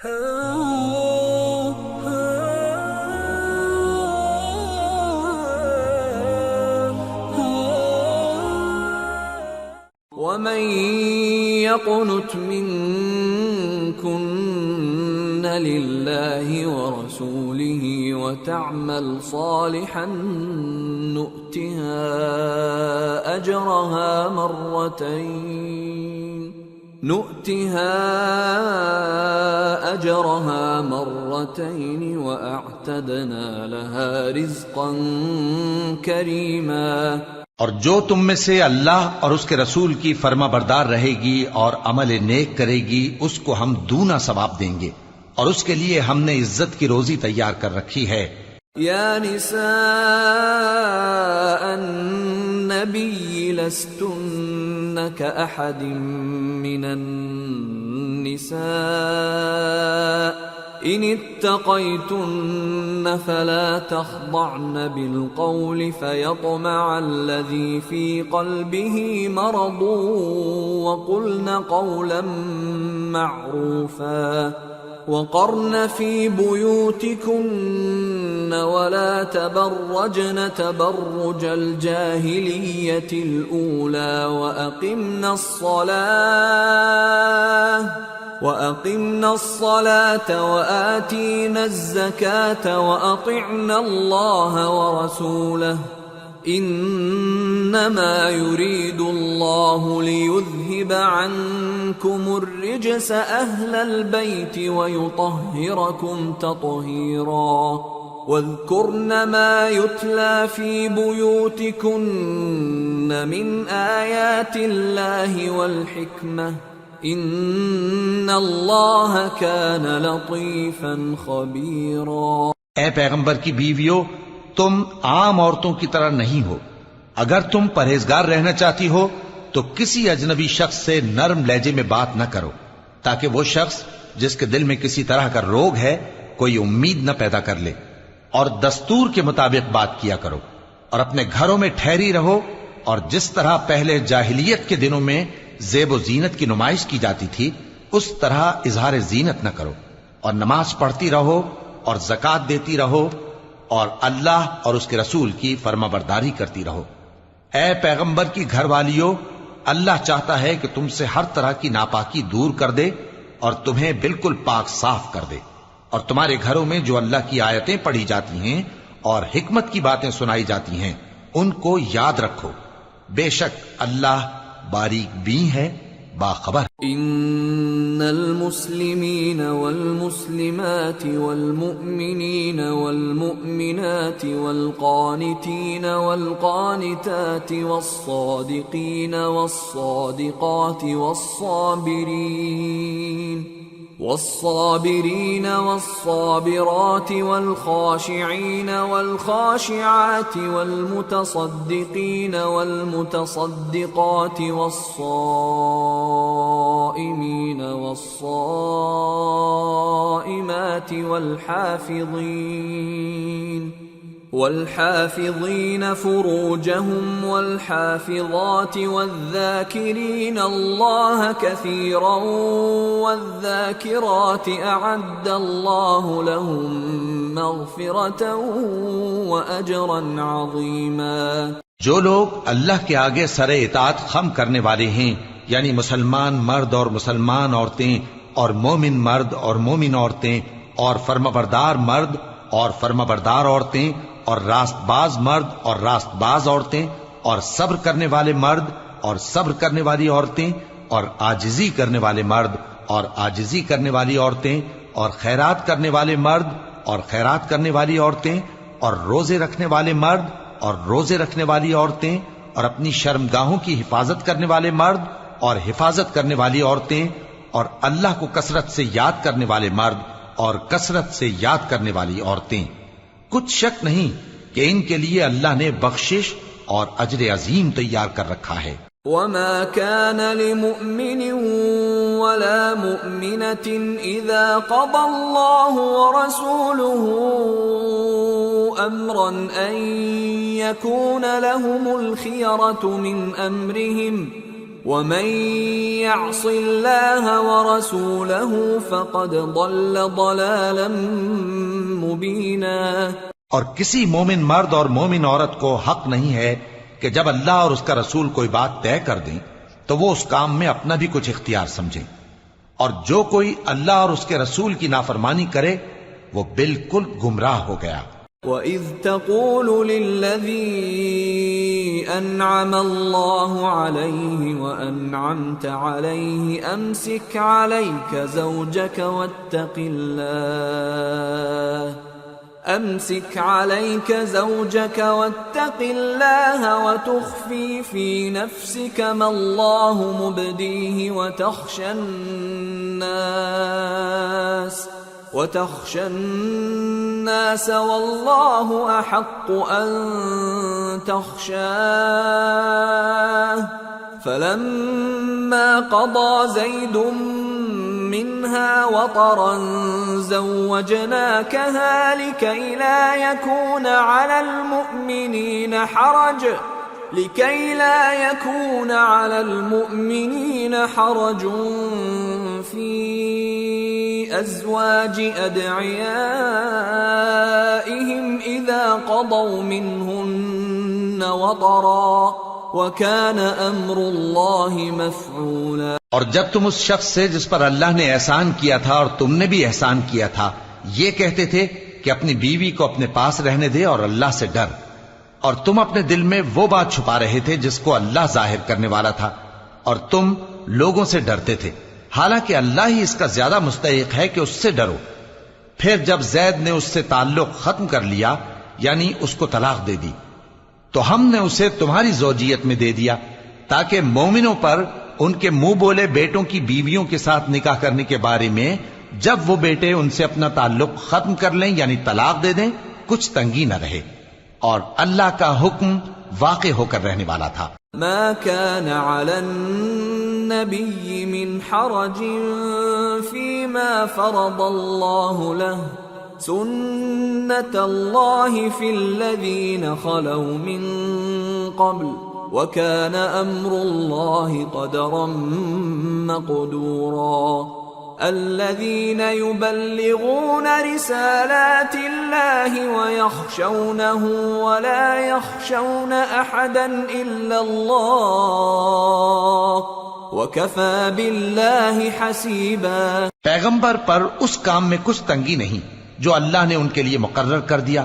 ومن يقنت منكن لله ورسوله وتعمل صالحا نؤتها أجرها مرتين وأعتدنا لها رزقا كريما۔ اور جو تم میں سے اللہ اور اس کے رسول کی فرما بردار رہے گی اور عمل نیک کرے گی اس کو ہم دونا ثواب دیں گے، اور اس کے لیے ہم نے عزت کی روزی تیار کر رکھی ہے۔ یا نساء النبی لستن کأحد من النساء ان اتقيتن فلا تخضعن بالقول فيطمع الذي في قلبه مرض وقلن قولا معروفا وقرن في بيوتكن ولا تبرجن تبرج الجاهلية الأولى وأقمنا الصلاة وآتينا الزكاة وأطعنا الله ورسوله إنما يريد الله ليذهب عنكم الرجس أهل البيت ويطهركم تطهيرا واذكرن ما يتلى في بيوتكن من آيات الله والحكمة ان اللہ کان لطیفا خبیرا۔ اے پیغمبر کی بیویو، تم عام عورتوں کی طرح نہیں ہو۔ اگر تم پرہیزگار رہنا چاہتی ہو تو کسی اجنبی شخص سے نرم لہجے میں بات نہ کرو، تاکہ وہ شخص جس کے دل میں کسی طرح کا روگ ہے کوئی امید نہ پیدا کر لے، اور دستور کے مطابق بات کیا کرو، اور اپنے گھروں میں ٹھہری رہو، اور جس طرح پہلے جاہلیت کے دنوں میں زیب و زینت کی نمائش کی جاتی تھی اس طرح اظہار زینت نہ کرو، اور نماز پڑھتی رہو اور زکوٰۃ دیتی رہو، اور اللہ اور اس کے رسول کی فرما برداری کرتی رہو۔ اے پیغمبر کی گھر والیو، اللہ چاہتا ہے کہ تم سے ہر طرح کی ناپاکی دور کر دے اور تمہیں بالکل پاک صاف کر دے، اور تمہارے گھروں میں جو اللہ کی آیتیں پڑھی جاتی ہیں اور حکمت کی باتیں سنائی جاتی ہیں ان کو یاد رکھو، بے شک اللہ باریک بین ہے، باخبر۔ ان المسلمین والمسلمات والمؤمنین والمؤمنات والقانتین والقانتات والصادقین والصادقات والصابرين والصابرات والخاشعين والخاشعات والمتصدقين والمتصدقات والصائمين والصائمات والحافظين فروجهم والحافظات والذاكرين الله كثيرا والذاكرات أعد الله لهم مغفرة وأجرا عظيما۔ جو لوگ اللہ کے آگے سر اطاعت خم کرنے والے ہیں، یعنی مسلمان مرد اور مسلمان عورتیں اور مومن مرد اور مومن عورتیں اور فرمانبردار مرد اور فرمانبردار عورتیں اور راست باز مرد اور راست باز عورتیں اور صبر کرنے والے مرد اور صبر کرنے والی عورتیں اور عاجزی کرنے والے مرد اور عاجزی کرنے والی عورتیں اور خیرات کرنے والے مرد اور خیرات کرنے والی عورتیں اور روزے رکھنے والے مرد اور روزے رکھنے والی عورتیں اور اپنی شرمگاہوں کی حفاظت کرنے والے مرد اور حفاظت کرنے والی عورتیں اور اللہ کو کثرت سے یاد کرنے والے مرد اور کثرت سے یاد کرنے والی عورتیں۔ کچھ شک نہیں کہ ان کے لیے اللہ نے بخشش اور اجر عظیم تیار کر رکھا ہے۔ وما كان لمؤمن ولا مؤمنة إذا قضى الله ورسوله أمرا أن يكون لهم الخيرة من أمرهم ومن يعص الله ورسوله فقد ضل ضلالا مبینا. اور کسی مومن مرد اور مومن عورت کو حق نہیں ہے کہ جب اللہ اور اس کا رسول کوئی بات طے کر دیں تو وہ اس کام میں اپنا بھی کچھ اختیار سمجھیں، اور جو کوئی اللہ اور اس کے رسول کی نافرمانی کرے وہ بالکل گمراہ ہو گیا. وَإِذْ تَقُولُ لِلَّذِي أَنْعَمَ اللَّهُ عَلَيْهِ وَأَنْعَمْتَ عَلَيْهِ أَمْسِكْ عَلَيْكَ زَوْجَكَ واتق الله وتخفي في نفسك ما الله مبديه وتخشى الناس والله أحق أن تخشاه. فلما قضى زيد منها وطرا زوجناكها لكي لا يكون على المؤمنين حرج في أزواج أدعيائهم إذا قضوا منهن وطرا وَكَانَ أَمْرُ اللَّهِ مَفْعُولًا. اور جب تم اس شخص سے جس پر اللہ نے احسان کیا تھا اور تم نے بھی احسان کیا تھا یہ کہتے تھے کہ اپنی بیوی کو اپنے پاس رہنے دے اور اللہ سے ڈر، اور تم اپنے دل میں وہ بات چھپا رہے تھے جس کو اللہ ظاہر کرنے والا تھا، اور تم لوگوں سے ڈرتے تھے، حالانکہ اللہ ہی اس کا زیادہ مستحق ہے کہ اس سے ڈرو. پھر جب زید نے اس سے تعلق ختم کر لیا یعنی اس کو طلاق دے دی تو ہم نے اسے تمہاری زوجیت میں دے دیا تاکہ مومنوں پر ان کے منہ بولے بیٹوں کی بیویوں کے ساتھ نکاح کرنے کے بارے میں جب وہ بیٹے ان سے اپنا تعلق ختم کر لیں یعنی طلاق دے دیں کچھ تنگی نہ رہے، اور اللہ کا حکم واقع ہو کر رہنے والا تھا. ما كان على النبي من حرج فيما فرض الله له سنة الله في الذين خلوا من قبل وكان أمر الله قدرا مقدورا. الذين يبلغون رسالات الله ويخشونه ولا يخشون أحدا إلا الله وكفى بالله حسيبا. پیغمبر پر اس کام میں کچھ تنگی نہیں جو اللہ نے ان کے لیے مقرر کر دیا،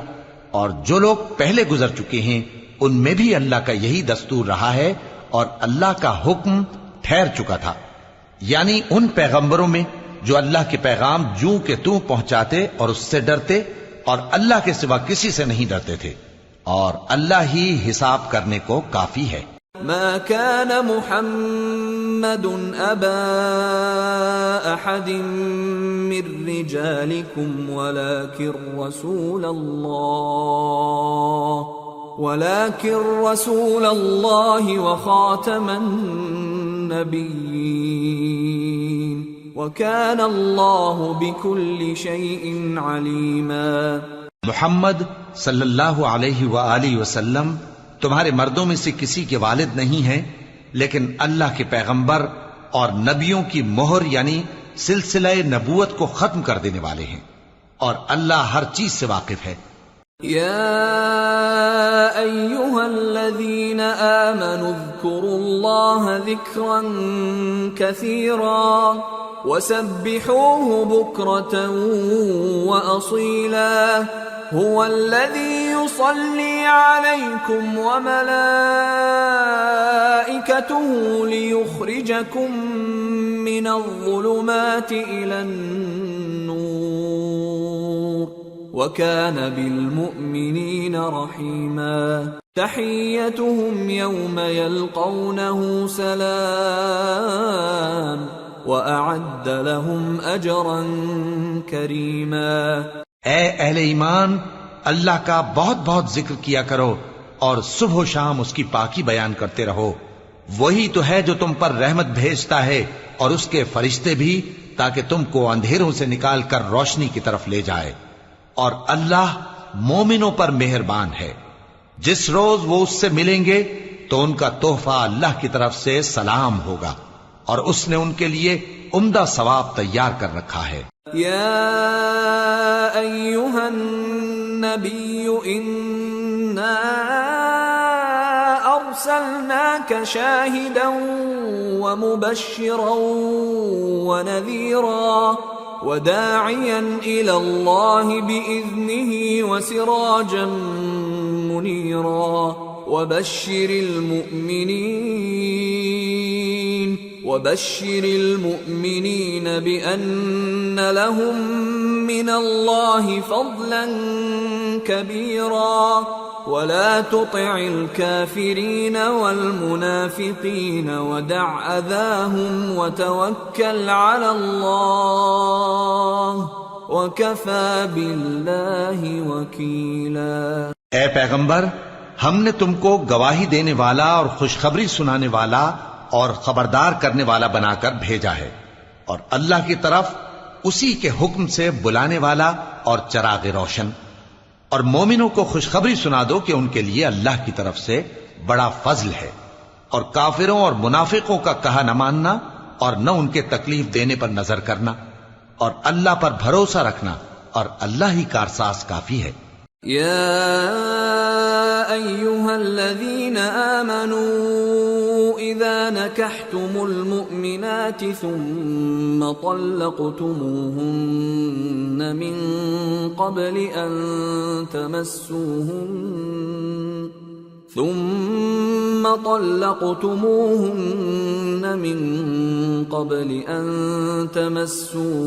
اور جو لوگ پہلے گزر چکے ہیں ان میں بھی اللہ کا یہی دستور رہا ہے، اور اللہ کا حکم ٹھہر چکا تھا، یعنی ان پیغمبروں میں جو اللہ کے پیغام جوں کہ توں پہنچاتے اور اس سے ڈرتے اور اللہ کے سوا کسی سے نہیں ڈرتے تھے، اور اللہ ہی حساب کرنے کو کافی ہے. ما كان محمد أبا أحد من رجالكم ولكن رسول الله وخاتم النبيين وكان الله بكل شيء عليما. محمد صلی اللہ علیہ وآلہ وسلم تمہارے مردوں میں سے کسی کے والد نہیں ہیں، لیکن اللہ کے پیغمبر اور نبیوں کی مہر یعنی سلسلہ نبوت کو ختم کر دینے والے ہیں، اور اللہ ہر چیز سے واقف ہے. يا أيها الذين آمنوا اذكروا الله ذكرا كثيرا وسبحوه بكرة وأصيلا. هو الذي يصلي عليكم وملائكته ليخرجكم من الظلمات إلى النور وكان بالمؤمنين رحيما. تحيتهم يوم يلقونه سلام وأعد لهم أجرا كريما. اے اہل ایمان، اللہ کا بہت بہت ذکر کیا کرو اور صبح و شام اس کی پاکی بیان کرتے رہو. وہی تو ہے جو تم پر رحمت بھیجتا ہے اور اس کے فرشتے بھی، تاکہ تم کو اندھیروں سے نکال کر روشنی کی طرف لے جائے. اور اللہ مومنوں پر مہربان ہے. جس روز وہ اس سے ملیں گے تو ان کا تحفہ اللہ کی طرف سے سلام ہوگا، اور اس نے ان کے لیے عمدہ ثواب تیار کر رکھا ہے۔ یا ایھا النبی انا ارسلناک شاہدا ومبشرا ونذیرا وداعیا الی اللہ بإذنہ وسراجا منیرا وبشر المؤمنین بأن لهم من اللہ فضلا کبیرا ولا تطع الكافرین والمنافقین ودع اذاهم وتوکل علی اللہ وکفى باللہ وکیلا۔ اے پیغمبر، ہم نے تم کو گواہی دینے والا اور خوشخبری سنانے والا اور خبردار کرنے والا بنا کر بھیجا ہے، اور اللہ کی طرف اسی کے حکم سے بلانے والا اور چراغ روشن۔ اور مومنوں کو خوشخبری سنا دو کہ ان کے لیے اللہ کی طرف سے بڑا فضل ہے، اور کافروں اور منافقوں کا کہا نہ ماننا اور نہ ان کے تکلیف دینے پر نظر کرنا، اور اللہ پر بھروسہ رکھنا، اور اللہ ہی کارساز کافی ہے۔ یا ایھا الذین آمنوا اذا نکحتم المؤمنات ثم طلقتموهن من قبل ان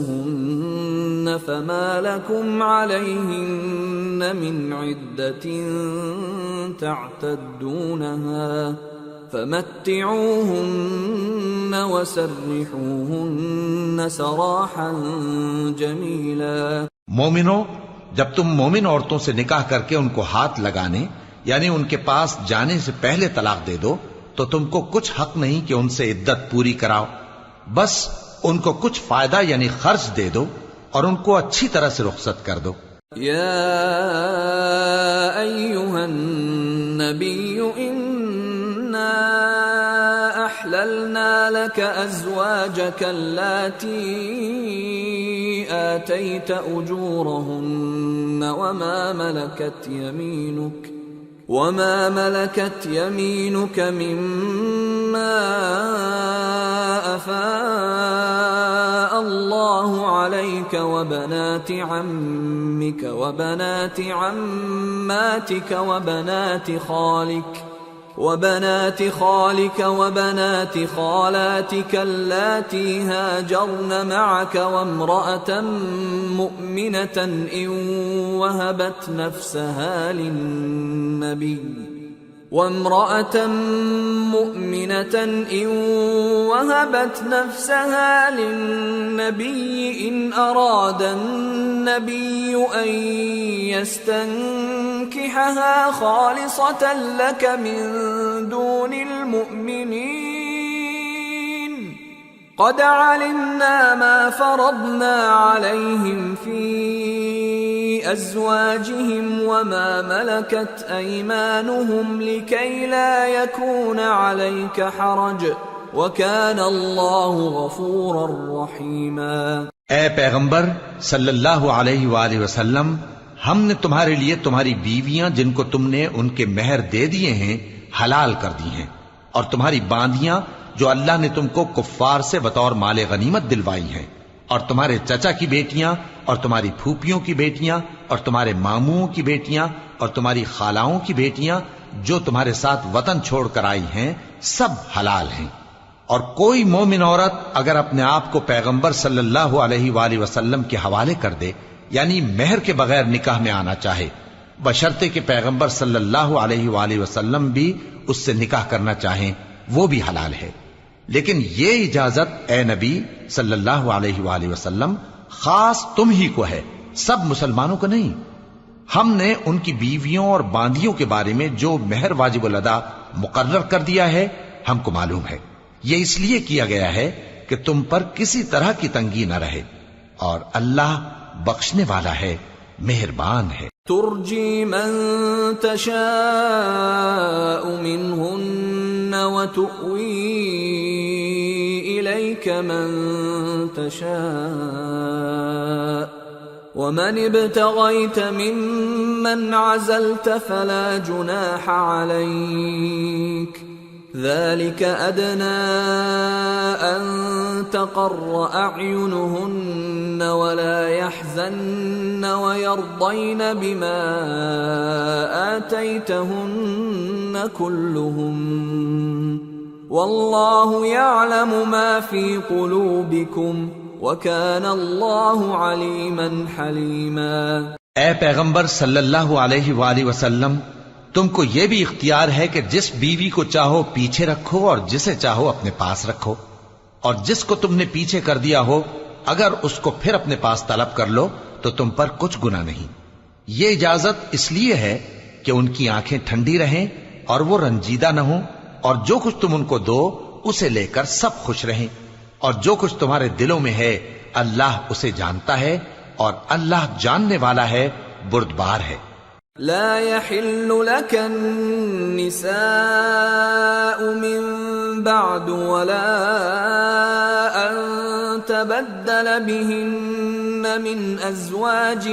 تمسوهن فما لكم عليهن من عدة تعتدونها فمتعوهن وسرحوهن سراحا جميلا۔ مومنو، جب تم مومن عورتوں سے نکاح کر کے ان کو ہاتھ لگانے یعنی ان کے پاس جانے سے پہلے طلاق دے دو تو تم کو کچھ حق نہیں کہ ان سے عدت پوری کراؤ، بس ان کو کچھ فائدہ یعنی خرچ دے دو اور ان کو اچھی طرح سے رخصت کر دو۔ یا ایھا النبی انا احللنا لك ازواجك اللاتي آتيت اجورهن وما ملكت يمينك مما أفاء الله عليك وبنات عمك وبنات عماتك وبنات خالك وبنات خالاتك اللاتي هاجرن معك وامرأة مؤمنة إن وهبت نفسها للنبي إن أراد النبي أن يستنكحها خالصة لك من دون المؤمنين قد علمنا ما فرضنا عليهم في أزواجهم وما ملكت أيمانهم لكي لا يكون عليك حرج وكان الله غفورا رحيما۔ اے پیغمبر صلی اللہ علیہ وآلہ وسلم، ہم نے تمہارے لیے تمہاری بیویاں جن کو تم نے ان کے مہر دے دیے ہیں حلال کر دی ہیں، اور تمہاری باندیاں جو اللہ نے تم کو کفار سے بطور مال غنیمت دلوائی ہیں، اور تمہارے چچا کی بیٹیاں اور تمہاری پھوپھیوں کی بیٹیاں اور تمہارے ماموں کی بیٹیاں اور تمہاری خالاؤں کی بیٹیاں جو تمہارے ساتھ وطن چھوڑ کر آئی ہیں، سب حلال ہیں۔ اور کوئی مومن عورت اگر اپنے آپ کو پیغمبر صلی اللہ علیہ وآلہ وسلم کے حوالے کر دے یعنی مہر کے بغیر نکاح میں آنا چاہے، بشرطے کہ پیغمبر صلی اللہ علیہ وآلہ وسلم بھی اس سے نکاح کرنا چاہیں، وہ بھی حلال ہے۔ لیکن یہ اجازت اے نبی صلی اللہ علیہ وآلہ وسلم خاص تم ہی کو ہے، سب مسلمانوں کو نہیں۔ ہم نے ان کی بیویوں اور باندیوں کے بارے میں جو مہر واجب الادا مقرر کر دیا ہے ہم کو معلوم ہے، یہ اس لیے کیا گیا ہے کہ تم پر کسی طرح کی تنگی نہ رہے، اور اللہ بخشنے والا ہے مہربان ہے۔ ترجی من تشاء منہن وتؤوی الیک من تشاء ومن ابتغیت ممن عزلت فلا جناح علیک ذلك أدنى أن تقر أعينهن ولا يحزن ويرضين بما آتيتهن كلهم والله يعلم ما في قلوبكم وكان الله عليما حليما۔ اے پیغمبر صلی اللہ علیہ وآلہ وسلم، تم کو یہ بھی اختیار ہے کہ جس بیوی کو چاہو پیچھے رکھو اور جسے چاہو اپنے پاس رکھو، اور جس کو تم نے پیچھے کر دیا ہو اگر اس کو پھر اپنے پاس طلب کر لو تو تم پر کچھ گناہ نہیں۔ یہ اجازت اس لیے ہے کہ ان کی آنکھیں ٹھنڈی رہیں اور وہ رنجیدہ نہ ہوں، اور جو کچھ تم ان کو دو اسے لے کر سب خوش رہیں، اور جو کچھ تمہارے دلوں میں ہے اللہ اسے جانتا ہے، اور اللہ جاننے والا ہے، بردبار ہے۔ لا يحل لك النساء من بعد ولا أن تبدل بهن من أزواج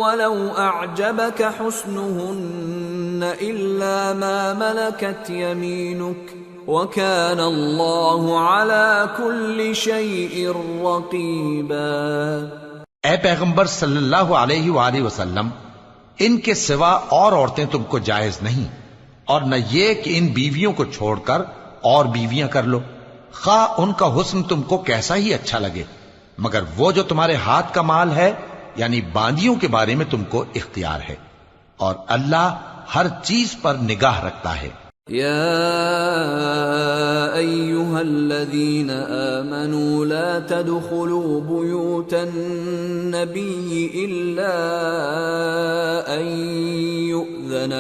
ولو أعجبك حسنهن إلا ما ملكت يمينك وكان الله على كل شيء رقيبا۔ اے پیغمبر صلی اللہ علیہ وآلہ وسلم، ان کے سوا اور عورتیں تم کو جائز نہیں، اور نہ یہ کہ ان بیویوں کو چھوڑ کر اور بیویاں کر لو، خواہ ان کا حسن تم کو کیسا ہی اچھا لگے، مگر وہ جو تمہارے ہاتھ کا مال ہے یعنی باندیوں کے بارے میں تم کو اختیار ہے، اور اللہ ہر چیز پر نگاہ رکھتا ہے۔ يا أيها الذين آمنوا لا تدخلوا بيوت النبي إلا أن يؤذن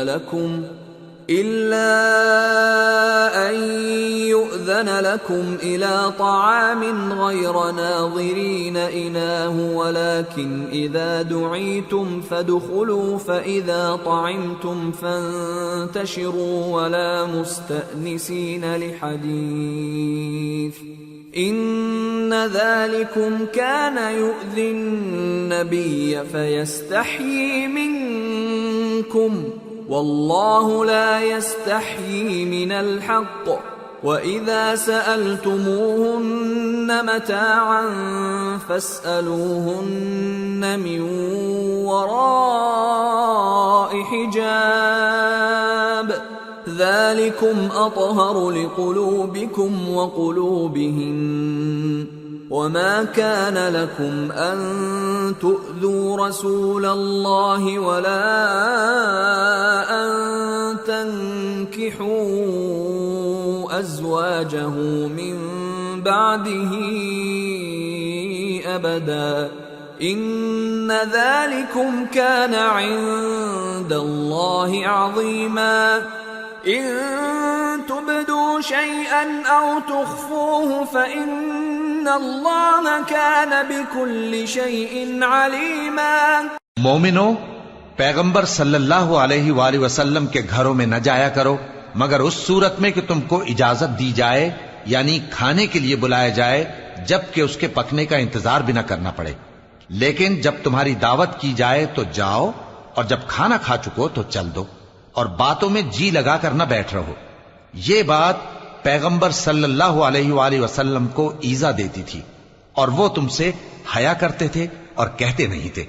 لكم إلى طعام غير ناظرين إناه ولكن إذا دعيتم فادخلوا فإذا طعمتم فانتشروا ولا مستأنسين لحديث إن ذلكم كان يؤذي النبي فيستحيي منكم والله لا يستحيي من الحق وَإِذَا سَأَلْتُمُوهُنَّ مَتَاعًا فَاسْأَلُوهُنَّ مِنْ وَرَاءِ حِجَابٍ ذَلِكُمْ أَطْهَرُ لِقُلُوبِكُمْ وَقُلُوبِهِنَّ وَمَا كَانَ لَكُمْ أَن تُؤْذُوا رَسُولَ اللَّهِ وَلَا أَن تَنكِحُوا أَزْوَاجَهُ مِن بَعْدِهِ أَبَدًا إِنَّ ذَلِكُمْ كَانَ عِندَ اللَّهِ عَظِيمًا إِن تُبْدُوا شَيْئًا أَوْ تُخْفُوهُ فَإِنَّ اللَّهَ كَانَ بِكُلِّ شَيْءٍ عَلِيمًا۔ مومنو، پیغمبر صلی اللہ علیہ وآلہ وسلم کے گھروں میں نہ جایا کرو مگر اس صورت میں کہ تم کو اجازت دی جائے، یعنی کھانے کے لیے بلایا جائے جبکہ اس کے پکنے کا انتظار بھی نہ کرنا پڑے، لیکن جب تمہاری دعوت کی جائے تو جاؤ، اور جب کھانا کھا چکو تو چل دو، اور باتوں میں جی لگا کر نہ بیٹھ رہو۔ یہ بات پیغمبر صلی اللہ علیہ وآلہ وسلم کو ایذا دیتی تھی، اور وہ تم سے حیا کرتے تھے اور کہتے نہیں تھے،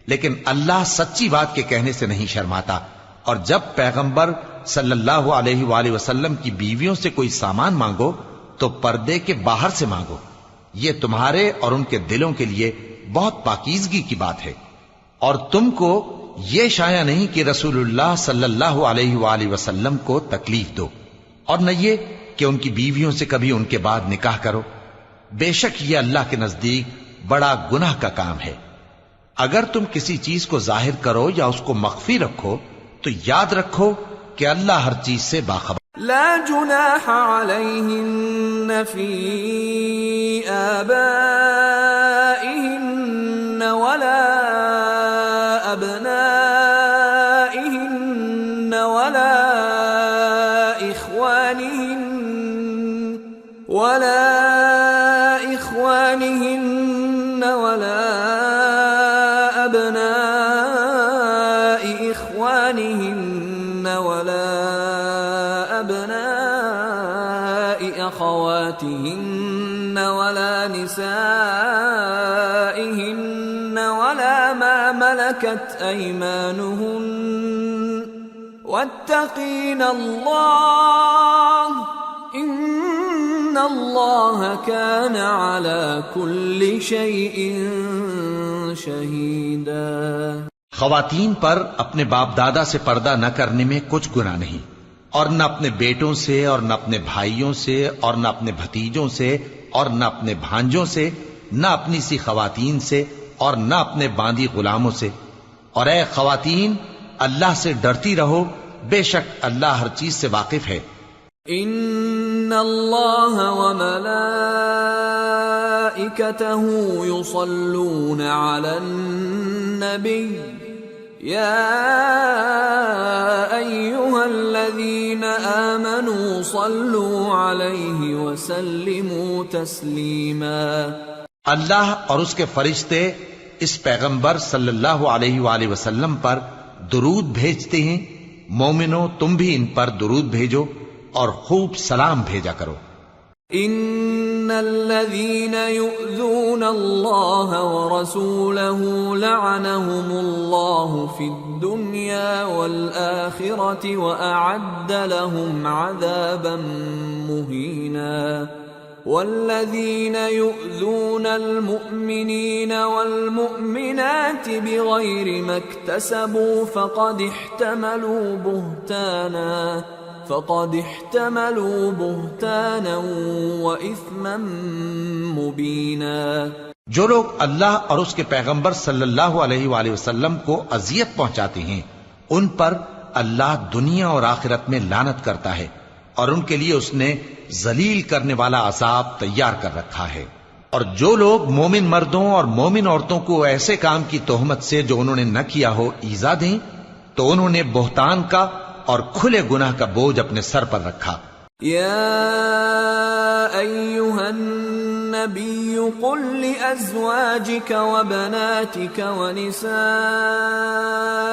لیکن اللہ سچی بات کے کہنے سے نہیں شرماتا، اور جب پیغمبر صلی اللہ علیہ وآلہ وسلم کی بیویوں سے کوئی سامان مانگو تو پردے کے باہر سے مانگو، یہ تمہارے اور ان کے دلوں کے لیے بہت پاکیزگی کی بات ہے۔ اور تم کو یہ شایع نہیں کہ رسول اللہ صلی اللہ علیہ وآلہ وسلم کو تکلیف دو، اور نہ یہ کہ ان کی بیویوں سے کبھی ان کے بعد نکاح کرو، بے شک یہ اللہ کے نزدیک بڑا گناہ کا کام ہے۔ اگر تم کسی چیز کو ظاہر کرو یا اس کو مخفی رکھو تو یاد رکھو کہ اللہ ہر چیز سے باخبر۔ لا جناح علیہن فی آبائہن ولا أبناء إخوانهن ولا أبناء أخواتهن ولا نسائهن ولا ما ملكت أيمانهن واتقين الله ان اللہ کان علی کل شیء شہیدا۔ خواتین پر اپنے باپ دادا سے پردہ نہ کرنے میں کچھ گناہ نہیں، اور نہ اپنے بیٹوں سے اور نہ اپنے بھائیوں سے اور نہ اپنے بھتیجوں سے اور نہ اپنے بھانجوں سے، نہ اپنی سی خواتین سے اور نہ اپنے باندی غلاموں سے۔ اور اے خواتین، اللہ سے ڈرتی رہو، بے شک اللہ ہر چیز سے واقف ہے۔ ان اللہ وملائکتہ یصلون علی النبی یا ایہا الذین آمنوا صلوا علیہ وسلموا تسلیما۔ اللہ اور اس کے فرشتے اس پیغمبر صلی اللہ علیہ وآلہ وسلم پر درود بھیجتے ہیں۔ مومنو، تم بھی ان پر درود بھیجو اور خوب سلام بھیجا کرو۔ ان الذين يؤذون الله ورسوله لعنهم الله في الدنيا والآخرة وأعد لهم عذابا مهينا والذين يؤذون المؤمنين والمؤمنات بغير ما اكتسبوا فقد احتملوا بهتانا وإثما مبينا۔ جو لوگ اللہ اور اس کے پیغمبر صلی اللہ علیہ وآلہ وسلم کو اذیت پہنچاتے ہیں، ان پر اللہ دنیا اور آخرت میں لعنت کرتا ہے، اور ان کے لیے اس نے ذلیل کرنے والا عذاب تیار کر رکھا ہے۔ اور جو لوگ مومن مردوں اور مومن عورتوں کو ایسے کام کی تہمت سے جو انہوں نے نہ کیا ہو ایذا دیں، تو انہوں نے بہتان کا اور کھلے گناہ کا بوجھ اپنے سر پر رکھا۔ یا ایھا النبی قل لأزواجک وبناتک ونساء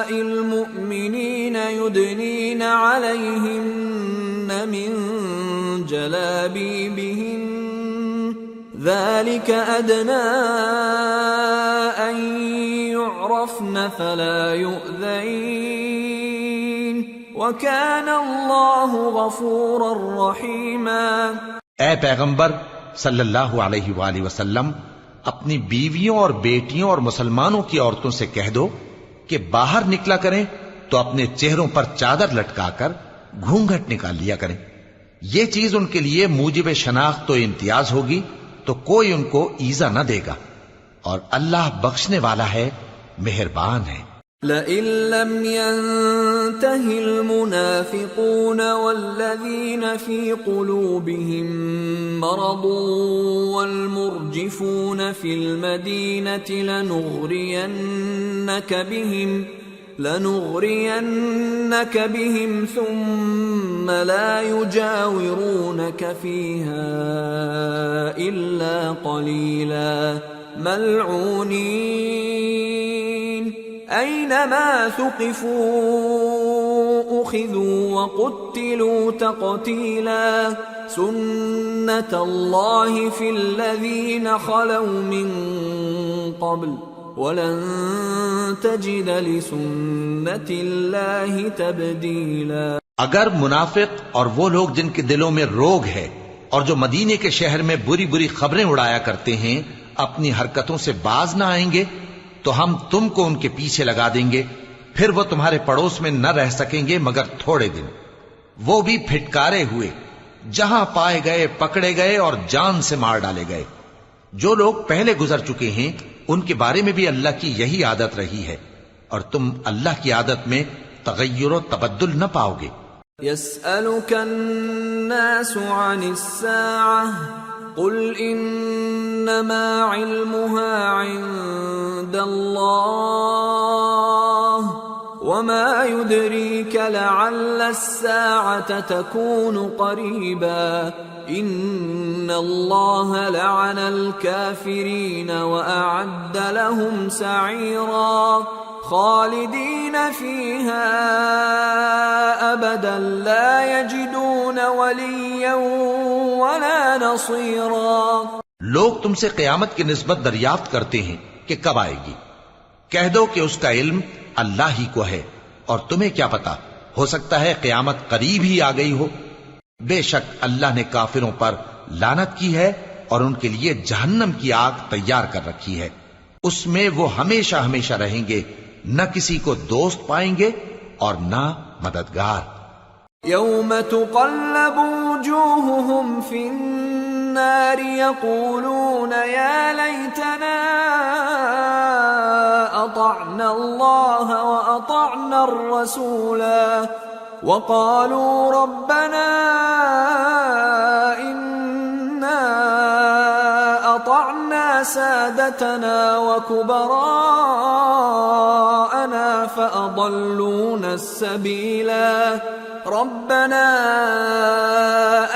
المؤمنین یدنین علیہن من جلابیبہن ذلك أدنى أن يعرفن فلا يؤذين وَكَانَ اللَّهُ غَفُورًا رَحِيمًا۔ اے پیغمبر صلی اللہ علیہ وآلہ وسلم، اپنی بیویوں اور بیٹیوں اور مسلمانوں کی عورتوں سے کہہ دو کہ باہر نکلا کریں تو اپنے چہروں پر چادر لٹکا کر گھونگھٹ نکال لیا کریں۔ یہ چیز ان کے لیے موجب شناخت و امتیاز ہوگی تو کوئی ان کو ایذا نہ دے گا، اور اللہ بخشنے والا ہے، مہربان ہے۔ لئن لم ينته المنافقون والذين في قلوبهم مرض والمرجفون في المدينة لنغرينك بهم ثم لا يجاورونك فيها إلا قليلا ملعونين أينما ثقفوا أخذوا وقتلوا تقتيلا سنة الله في الذين خلوا من قبل وَلَن تَجِدَ لِسُنَّةِ اللَّهِ تَبْدِيلًا۔ اگر منافق اور وہ لوگ جن کے دلوں میں روگ ہے اور جو مدینے کے شہر میں بری بری خبریں اڑایا کرتے ہیں اپنی حرکتوں سے باز نہ آئیں گے تو ہم تم کو ان کے پیچھے لگا دیں گے، پھر وہ تمہارے پڑوس میں نہ رہ سکیں گے مگر تھوڑے دن، وہ بھی پھٹکارے ہوئے، جہاں پائے گئے پکڑے گئے اور جان سے مار ڈالے گئے۔ جو لوگ پہلے گزر چکے ہیں ان کے بارے میں بھی اللہ کی یہی عادت رہی ہے، اور تم اللہ کی عادت میں تغیر و تبدل نہ پاؤ گے۔ يسألك الناس عن الساعة قل إنما علمها عند الله وما يدريك لعل الساعة تكون قريبا إن الله لعن الكافرين وأعد لهم سعيرا خالدين فيها أبدا لا يجدون وليا ولا نصيرا. لوگ تم سے قیامت کی نسبت دریافت کرتے ہیں کہ کب آئے گی. کہہ دو کہ اس کا علم اللہ ہی کو ہے، اور تمہیں کیا پتا، ہو سکتا ہے قیامت قریب ہی آ گئی ہو. بے شک اللہ نے کافروں پر لعنت کی ہے اور ان کے لیے جہنم کی آگ تیار کر رکھی ہے، اس میں وہ ہمیشہ ہمیشہ رہیں گے، نہ کسی کو دوست پائیں گے اور نہ مددگار. يوم تقلب وجوههم في النار يقولون يا ليتنا أطعنا الله وأطعنا الرسولا وقالوا ربنا إنا أطعنا سادتنا وكبراءنا فأضلونا السبيلا ربنا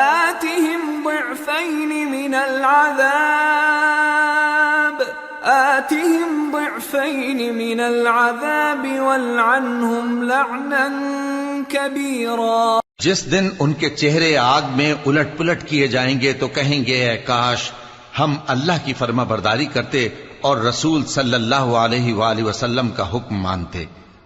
آتهم ضعفين من العذاب والعنهم لعنا كبيرا. جس دن ان کے چہرے آگ میں الٹ پلٹ کیے جائیں گے تو کہیں گے اے کاش ہم اللہ کی فرما برداری کرتے اور رسول صلی اللہ علیہ وآلہ وسلم کا حکم مانتے،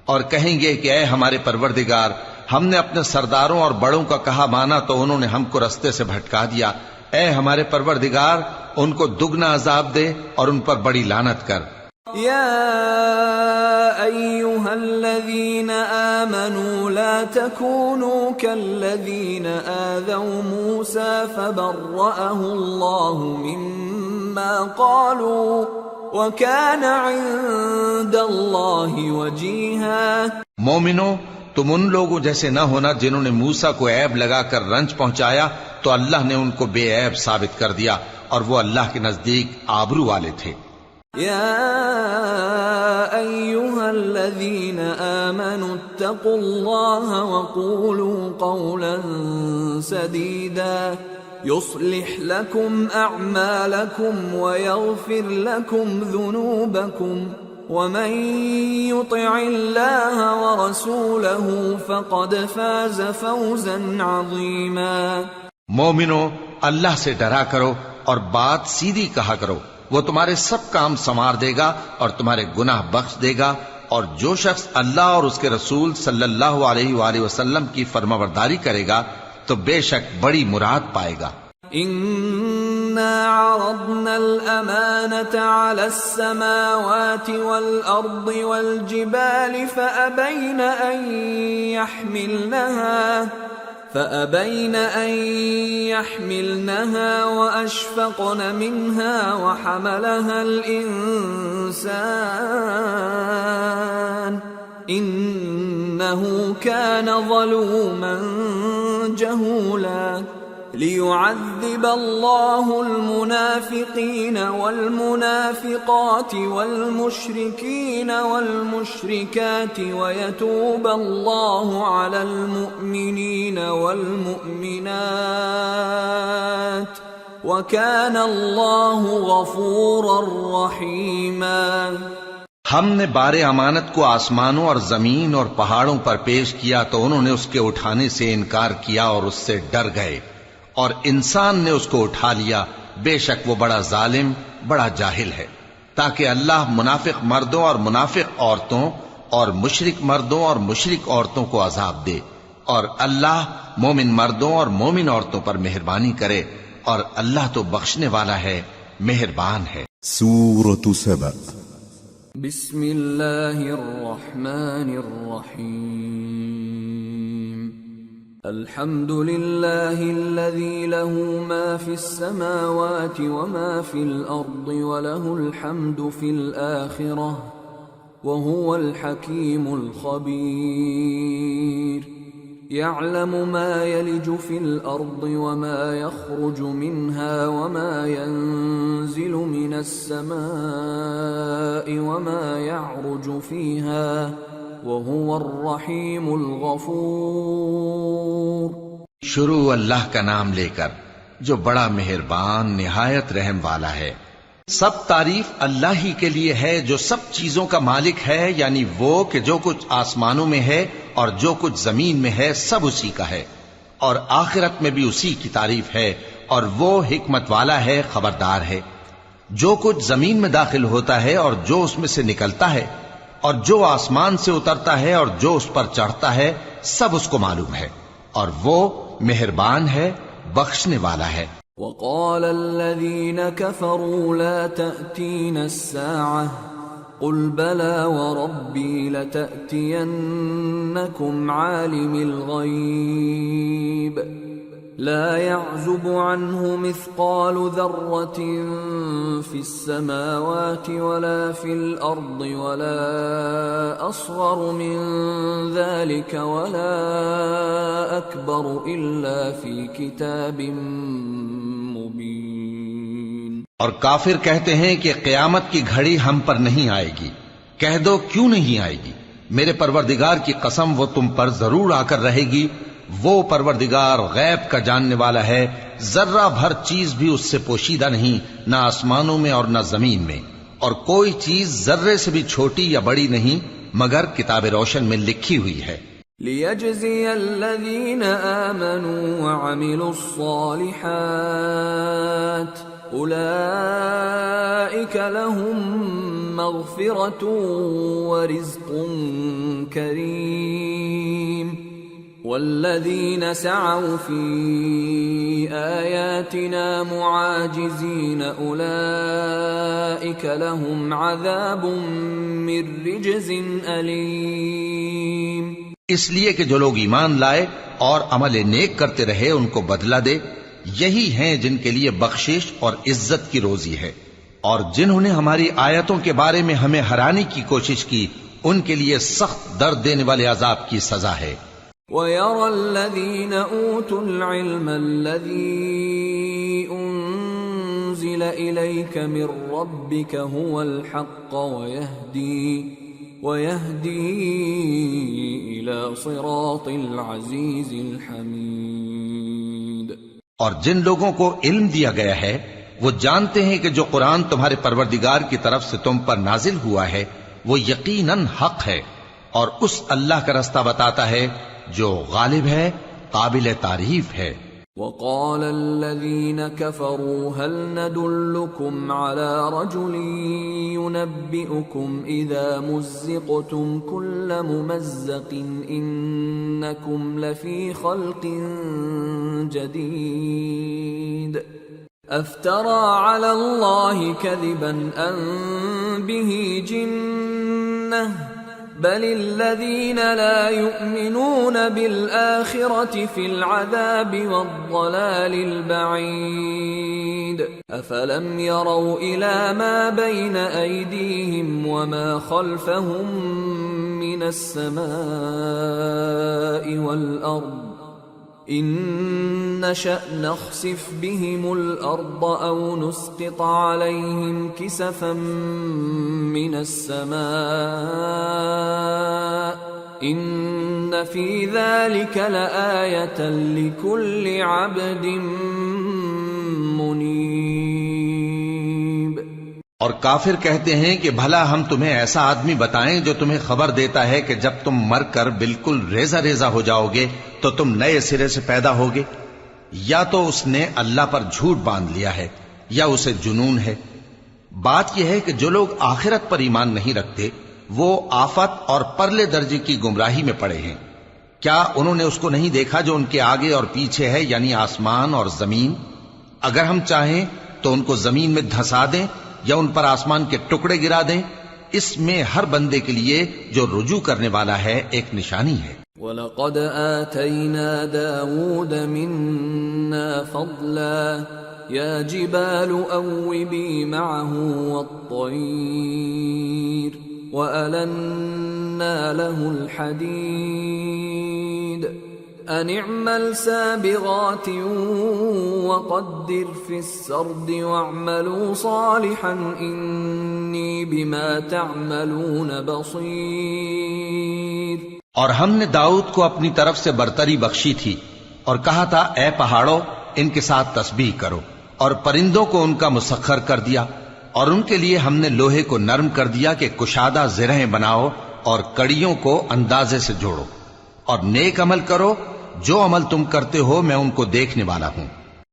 اور کہیں گے کہ اے ہمارے پروردگار ہم نے اپنے سرداروں اور بڑوں کا کہا مانا تو انہوں نے ہم کو رستے سے بھٹکا دیا. اے ہمارے پروردگار ان کو دگنا عذاب دے اور ان پر بڑی لعنت کر. يا أيها الذين آمنوا لا تكونوا كالذين آذوا موسى فبرأه الله مما قالوا وكان عند الله وجيها. مومنو تم ان لوگوں جیسے نہ ہونا جنہوں نے موسیٰ کو عیب لگا کر رنج پہنچایا تو اللہ نے ان کو بے عیب ثابت کر دیا اور وہ اللہ کے نزدیک آبرو والے تھے. يا أيها الذين آمنوا اتقوا الله وقولوا قولا سديدا يصلح لكم أعمالكم ويغفر لكم ذنوبكم ومن يطع الله ورسوله فقد فاز فوزا عظيما. مومنو اللہ سے ڈرا کرو اور بات سیدھی کہا کرو، وہ تمہارے سب کام سنوار دے گا اور تمہارے گناہ بخش دے گا، اور جو شخص اللہ اور اس کے رسول صلی اللہ علیہ وآلہ وسلم کی فرمانبرداری کرے گا تو بے شک بڑی مراد پائے گا. إنا عرضنا الأمانة على السماوات والأرض والجبال فأبين أن يحملنها وأشفقن منها وحملها الإنسان إنه كان ظلوما جهولا. ليعذب الله المنافقين والمنافقات والمشركين والمشركات ويتوب الله على المؤمنين والمؤمنات وكان الله غفورا رحيما. ہم نے بار امانت کو آسمانوں اور زمین اور پہاڑوں پر پیش کیا تو انہوں نے اس کے اٹھانے سے انکار کیا اور اس سے ڈر گئے، اور انسان نے اس کو اٹھا لیا، بے شک وہ بڑا ظالم بڑا جاہل ہے. تاکہ اللہ منافق مردوں اور منافق عورتوں اور مشرک مردوں اور مشرک عورتوں کو عذاب دے، اور اللہ مومن مردوں اور مومن عورتوں پر مہربانی کرے، اور اللہ تو بخشنے والا ہے، مہربان ہے. سورة سبأ. بسم اللہ الرحمن الرحیم. الحمد للہ الذی له ما فی السماوات وما فی الارض وله الحمد فی الآخرة وهو الحکیم الخبیر. يعلم ما يلج في الأرض وما يخرج منها وما ينزل من السماء وما يعرج فيها وهو الرحيم الغفور. شروع اللہ کا نام لے کر جو بڑا مہربان نہایت رحم والا ہے. سب تعریف اللہ ہی کے لیے ہے جو سب چیزوں کا مالک ہے، یعنی وہ کہ جو کچھ آسمانوں میں ہے اور جو کچھ زمین میں ہے سب اسی کا ہے، اور آخرت میں بھی اسی کی تعریف ہے، اور وہ حکمت والا ہے، خبردار ہے. جو کچھ زمین میں داخل ہوتا ہے اور جو اس میں سے نکلتا ہے اور جو آسمان سے اترتا ہے اور جو اس پر چڑھتا ہے سب اس کو معلوم ہے، اور وہ مہربان ہے، بخشنے والا ہے. وقال الذين كفروا لا تأتين الساعة قل بلى وربي لتأتينكم عالم الغيب لا يعزب عنه مثقال ذرة في السماوات ولا في الأرض ولا أصغر من ذلك ولا أكبر إلا في كتاب مبين. اور کافر کہتے ہیں کہ قیامت کی گھڑی ہم پر نہیں آئے گی. کہہ دو کیوں نہیں آئے گی؟ میرے پروردگار کی قسم وہ تم پر ضرور آ کر رہے گی. وہ پروردگار غیب کا جاننے والا ہے، ذرہ بھر چیز بھی اس سے پوشیدہ نہیں، نہ آسمانوں میں اور نہ زمین میں، اور کوئی چیز ذرے سے بھی چھوٹی یا بڑی نہیں مگر کتاب روشن میں لکھی ہوئی ہے. لِيَجْزِيَ الَّذِينَ آمَنُوا وَعَمِلُوا الصَّالِحَاتِ أُولَئِكَ لَهُم مَّغْفِرَةٌ وَرِزْقٌ كَرِيمٌ والذين سعوا في آياتنا معاجزين أولئك لهم عذاب من رجز أليم. اس لیے کہ جو لوگ ایمان لائے اور عمل نیک کرتے رہے ان کو بدلہ دے، یہی ہیں جن کے لیے بخشش اور عزت کی روزی ہے، اور جنہوں نے ہماری آیتوں کے بارے میں ہمیں ہرانے کی کوشش کی ان کے لیے سخت درد دینے والے عذاب کی سزا ہے. وَيَرَى الَّذِينَ أُوتُوا الْعِلْمَ الَّذِي أُنزِلَ إِلَيْكَ مِن رَّبِّكَ هُوَ الْحَقَّ وَيَهْدِي إِلَى صِرَاطِ الْعَزِيزِ الْحَمِيدِ. اور جن لوگوں کو علم دیا گیا ہے وہ جانتے ہیں کہ جو قرآن تمہارے پروردگار کی طرف سے تم پر نازل ہوا ہے وہ یقیناً حق ہے، اور اس اللہ کا رستہ بتاتا ہے جو غالب ہے، قابل تعریف ہے. وقال الذين كفروا هل ندلكم على رجل ينبئكم إذا مزقتم كل ممزق إنكم لفي خلق جديد أفترى على الله كذبا أم به جنة بل الذين لا يؤمنون بالآخرة في العذاب والضلال البعيد أفلم يروا إلى ما بين أيديهم وما خلفهم من السماء والأرض إن نشأ نخسف بهم الأرض أو نسقط عليهم كسفا من السماء إن في ذلك لآية لكل عبد منيب. اور کافر کہتے ہیں کہ بھلا ہم تمہیں ایسا آدمی بتائیں جو تمہیں خبر دیتا ہے کہ جب تم مر کر بالکل ریزہ ریزہ ہو جاؤ گے تو تم نئے سرے سے پیدا ہوگے؟ یا تو اس نے اللہ پر جھوٹ باندھ لیا ہے یا اسے جنون ہے. بات یہ ہے کہ جو لوگ آخرت پر ایمان نہیں رکھتے وہ آفت اور پرلے درجے کی گمراہی میں پڑے ہیں. کیا انہوں نے اس کو نہیں دیکھا جو ان کے آگے اور پیچھے ہے، یعنی آسمان اور زمین؟ اگر ہم چاہیں تو ان کو زمین میں دھسا دیں یا ان پر آسمان کے ٹکڑے گرا دیں. اس میں ہر بندے کے لیے جو رجوع کرنے والا ہے ایک نشانی ہے. وَلَقَدْ آتَيْنَا دَاوُودَ مِنَّا فَضْلًا يَا جِبَالُ أَوِّبِي مَعَهُ وَالطَّيْرَ وَأَلَنَّا لَهُ الْحَدِيدَ أَنِ اعْمَلْ سَابِغَاتٍ وَقَدِّرْ فِي السَّرْدِ وَاعْمَلُوا صَالِحًا إِنِّي إني بما تعملون بصير. اور ہم نے داؤد کو اپنی طرف سے برتری بخشی تھی اور کہا تھا اے پہاڑوں ان کے ساتھ تسبیح کرو، اور پرندوں کو ان کا مسخر کر دیا، اور ان کے لیے ہم نے لوہے کو نرم کر دیا کہ کشادہ زرہیں بناؤ اور کڑیوں کو اندازے سے جوڑو، اور نیک عمل کرو، جو عمل تم کرتے ہو میں ان کو دیکھنے والا ہوں.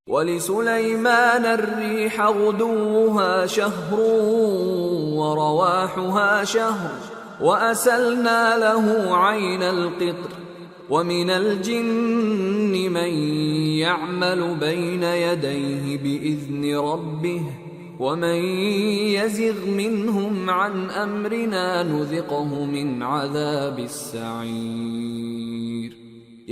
وَلِسُلَيْمَانَ الرِّيحَ غُدُوُّهَا شَهْرٌ وَرَوَاحُهَا شَهْرٌ وَأَسَلْنَا لَهُ عَيْنَ الْقِطْرِ وَمِنَ الْجِنِّ مَن يَعْمَلُ بَيْنَ يَدَيْهِ بِإِذْنِ رَبِّهِ وَمَن يَزِغْ مِنْهُمْ عَنْ أَمْرِنَا نُذِقْهُ مِنْ عَذَابِ السَّعِيرِ.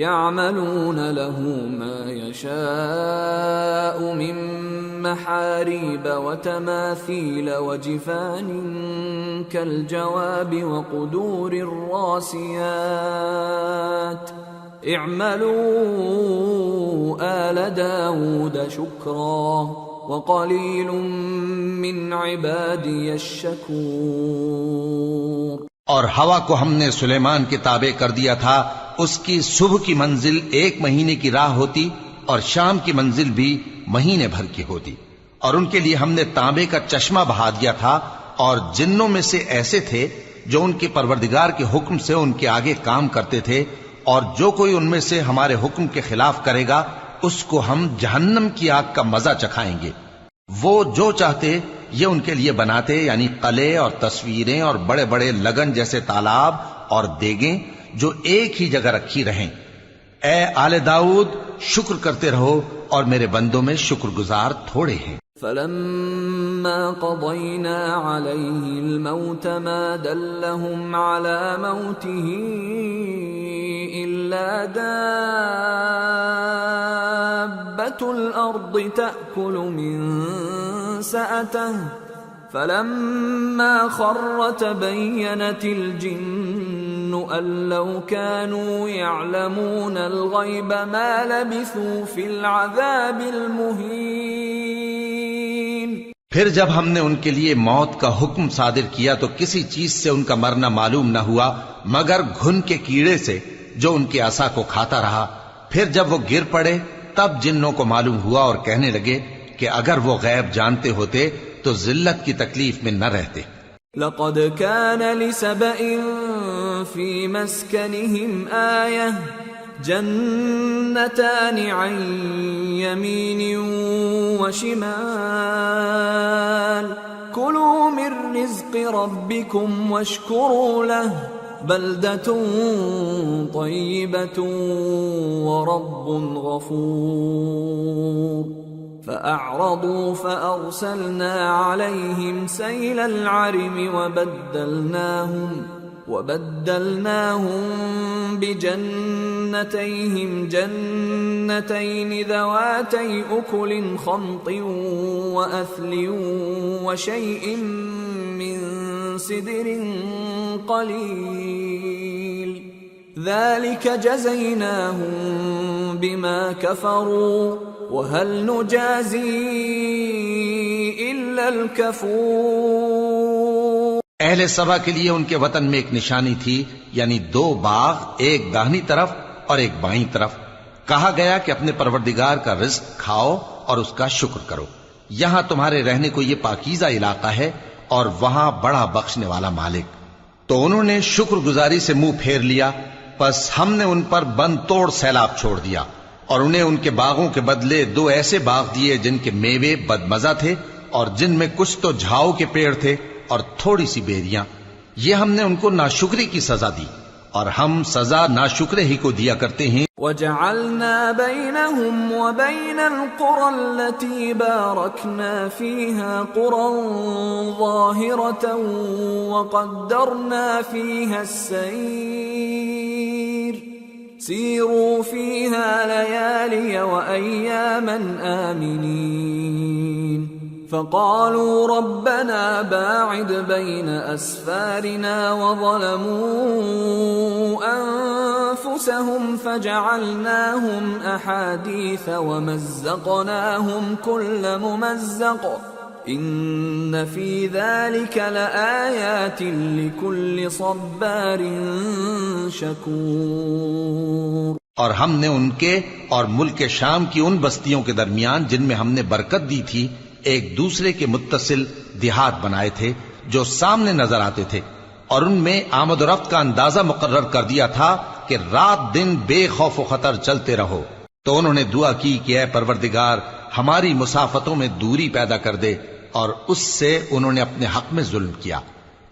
يَعْمَلُونَ لَهُ مَا يَشَاءُ مِن مَّحَارِيبَ وَتَمَاثِيلَ وَجِفَانٍ كَالْجَوَابِ وَقُدُورٍ رَّاسِيَاتٍ. اعْمَلُوا آلَ دَاوُودَ شُكْرًا وَقَلِيلٌ مِّنْ عِبَادِيَ الشَّكُورُ. اور ہوا کو ہم نے سلیمان کے تابع کر دیا تھا، اس کی صبح کی منزل 1 مہینے کی راہ ہوتی اور شام کی منزل بھی مہینے بھر کی ہوتی. اور ان کے لیے ہم نے تانبے کا چشمہ بہا دیا تھا، اور جنوں میں سے ایسے تھے جو ان کے پروردگار کے حکم سے ان کے آگے کام کرتے تھے، اور جو کوئی ان میں سے ہمارے حکم کے خلاف کرے گا اس کو ہم جہنم کی آگ کا مزہ چکھائیں گے. وہ جو چاہتے یہ ان کے لیے بناتے، یعنی قلعے اور تصویریں اور بڑے بڑے لگن جیسے تالاب اور دیگیں جو ایک ہی جگہ رکھی رہیں. اے آل داؤد شکر کرتے رہو، اور میرے بندوں میں شکر گزار تھوڑے ہیں. فَلَمَّا قَضَيْنَا عَلَيْهِ الْمَوْتَ مَا دَلَّهُمْ عَلَى مَوْتِهِ إِلَّا دَابَّةُ الْأَرْضِ تَأْكُلُ مِنْ سَأَتَهُ فَلَمَّا خَرَّ تَبَيَّنَتِ الْجِنُّ أَن لَّوْ كَانُوا يَعْلَمُونَ الْغَيْبَ مَا لَبِثُوا فِي الْعَذَابِ الْمُهِينِ. پھر جب ہم نے ان کے لیے موت کا حکم صادر کیا تو کسی چیز سے ان کا مرنا معلوم نہ ہوا مگر گھن کے کیڑے سے جو ان کے عصا کو کھاتا رہا. پھر جب وہ گر پڑے تب جنوں کو معلوم ہوا اور کہنے لگے کہ اگر وہ غیب جانتے ہوتے تو ذلت کی تکلیف میں نہ رہتے. لقد كان لسبإ في مسكنهم آية جنتان عن يمين وشمال كلوا من رزق ربكم واشكروا له بلدة طيبة ورب غفور. فأعرضوا فأرسلنا عليهم سيل العرم وبدلناهم بجنتيهم جنتين ذواتي أكل خمط وأثل وشيء من سدر قليل ذلك جزيناهم بما كفروا وهل نجازي إلا الكفور. اہل سبا کے لیے ان کے وطن میں ایک نشانی تھی، یعنی 2 باغ، ایک داہنی طرف اور ایک بائیں طرف. کہا گیا کہ اپنے پروردگار کا رزق کھاؤ اور اس کا شکر کرو. یہاں تمہارے رہنے کو یہ پاکیزہ علاقہ ہے اور وہاں بڑا بخشنے والا مالک. تو انہوں نے شکر گزاری سے منہ پھیر لیا، پس ہم نے ان پر بند توڑ سیلاب چھوڑ دیا، اور انہیں ان کے باغوں کے بدلے 2 ایسے باغ دیے جن کے میوے بدمزہ تھے اور جن میں کچھ تو جھاؤ کے پیڑ تھے اور تھوڑی سی بیریاں. یہ ہم نے ان کو ناشکری کی سزا دی، اور ہم سزا ناشکرے ہی کو دیا کرتے ہیں. وَجَعَلْنَا بَيْنَهُمْ وَبَيْنَ الْقُرَى الَّتِي بَارَكْنَا فِيهَا قُرًى ظَاهِرَةً وَقَدَّرْنَا فِيهَا السَّيْرَ سِيرُوا فِيهَا لَيَالِيَ وَأَيَّامًا آمِنِينَ. فقالوا ربنا باعد بين أسفارنا وظلموا أنفسهم فجعلناهم أحاديث ومزقناهم كل ممزق ان فی ذلک لآیات لکل صبار شکور۔ اور ہم نے ان کے اور ملک شام کی ان بستیوں کے درمیان جن میں ہم نے برکت دی تھی ایک دوسرے کے متصل دیہات بنائے تھے جو سامنے نظر آتے تھے، اور ان میں آمد و رفت کا اندازہ مقرر کر دیا تھا کہ رات دن بے خوف و خطر چلتے رہو۔ تو انہوں نے دعا کی کہ اے پروردگار ہماری مسافتوں میں دوری پیدا کر دے، اور اس سے انہوں نے اپنے حق میں ظلم کیا،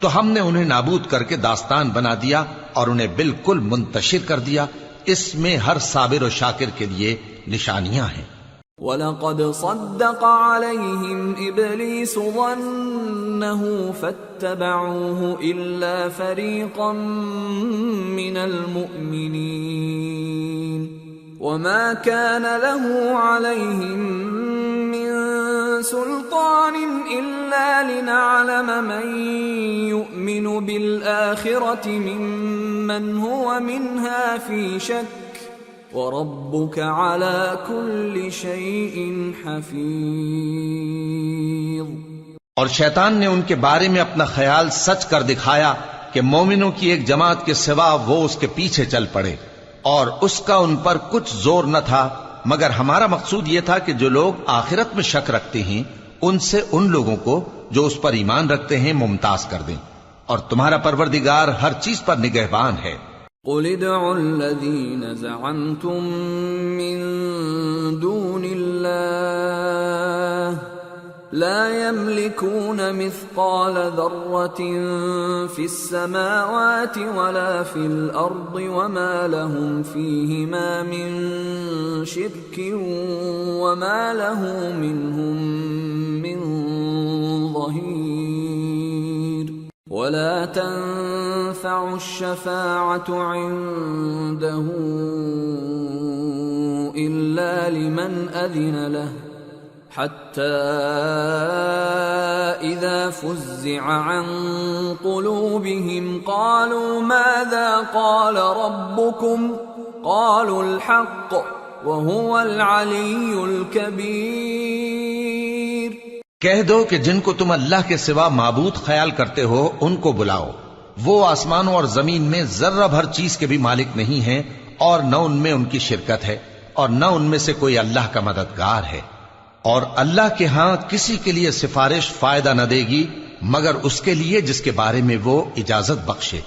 تو ہم نے انہیں نابود کر کے داستان بنا دیا اور انہیں بالکل منتشر کر دیا۔ اس میں ہر صابر و شاکر کے لیے نشانیاں ہیں۔ وَلَقَدْ صَدَّقَ عَلَيْهِمْ إِبْلِيسُ ظَنَّهُ فَاتَّبَعُوهُ إِلَّا فَرِيقًا مِّنَ الْمُؤْمِنِينَ وَمَا كَانَ لَهُ عَلَيْهِمْ مِّن سُلْطَانٍ إِلَّا لِنَعْلَمَ مَن يُؤْمِنُ بِالْآخِرَةِ مِمَّنْ هُوَ مِنْهَا فِي شَكٍّ وَرَبُّكَ عَلَى كُلِّ شَيْءٍ حَفِيظٌ۔ اور شیطان نے ان کے بارے میں اپنا خیال سچ کر دکھایا کہ مومنوں کی ایک جماعت کے سوا وہ اس کے پیچھے چل پڑے، اور اس کا ان پر کچھ زور نہ تھا، مگر ہمارا مقصود یہ تھا کہ جو لوگ آخرت میں شک رکھتے ہیں ان سے ان لوگوں کو جو اس پر ایمان رکھتے ہیں ممتاز کر دیں، اور تمہارا پروردگار ہر چیز پر نگہبان ہے۔ قل ادعوا الذين زعمتم من دون الله لا يملكون مثقال ذرة في السماوات ولا في الأرض وما لهم فيهما من شرك وما له منهم من ظهير ولا تنفع الشفاعة عنده إلا لمن أذن له حتى إذا فزع عن قلوبهم قالوا ماذا قال ربكم قالوا الحق وهو العلي الكبير۔ کہہ دو کہ جن کو تم اللہ کے سوا معبود خیال کرتے ہو ان کو بلاؤ، وہ آسمانوں اور زمین میں ذرہ بھر چیز کے بھی مالک نہیں ہیں، اور نہ ان میں ان کی شرکت ہے، اور نہ ان میں سے کوئی اللہ کا مددگار ہے، اور اللہ کے ہاں کسی کے لیے سفارش فائدہ نہ دے گی مگر اس کے لیے جس کے بارے میں وہ اجازت بخشے،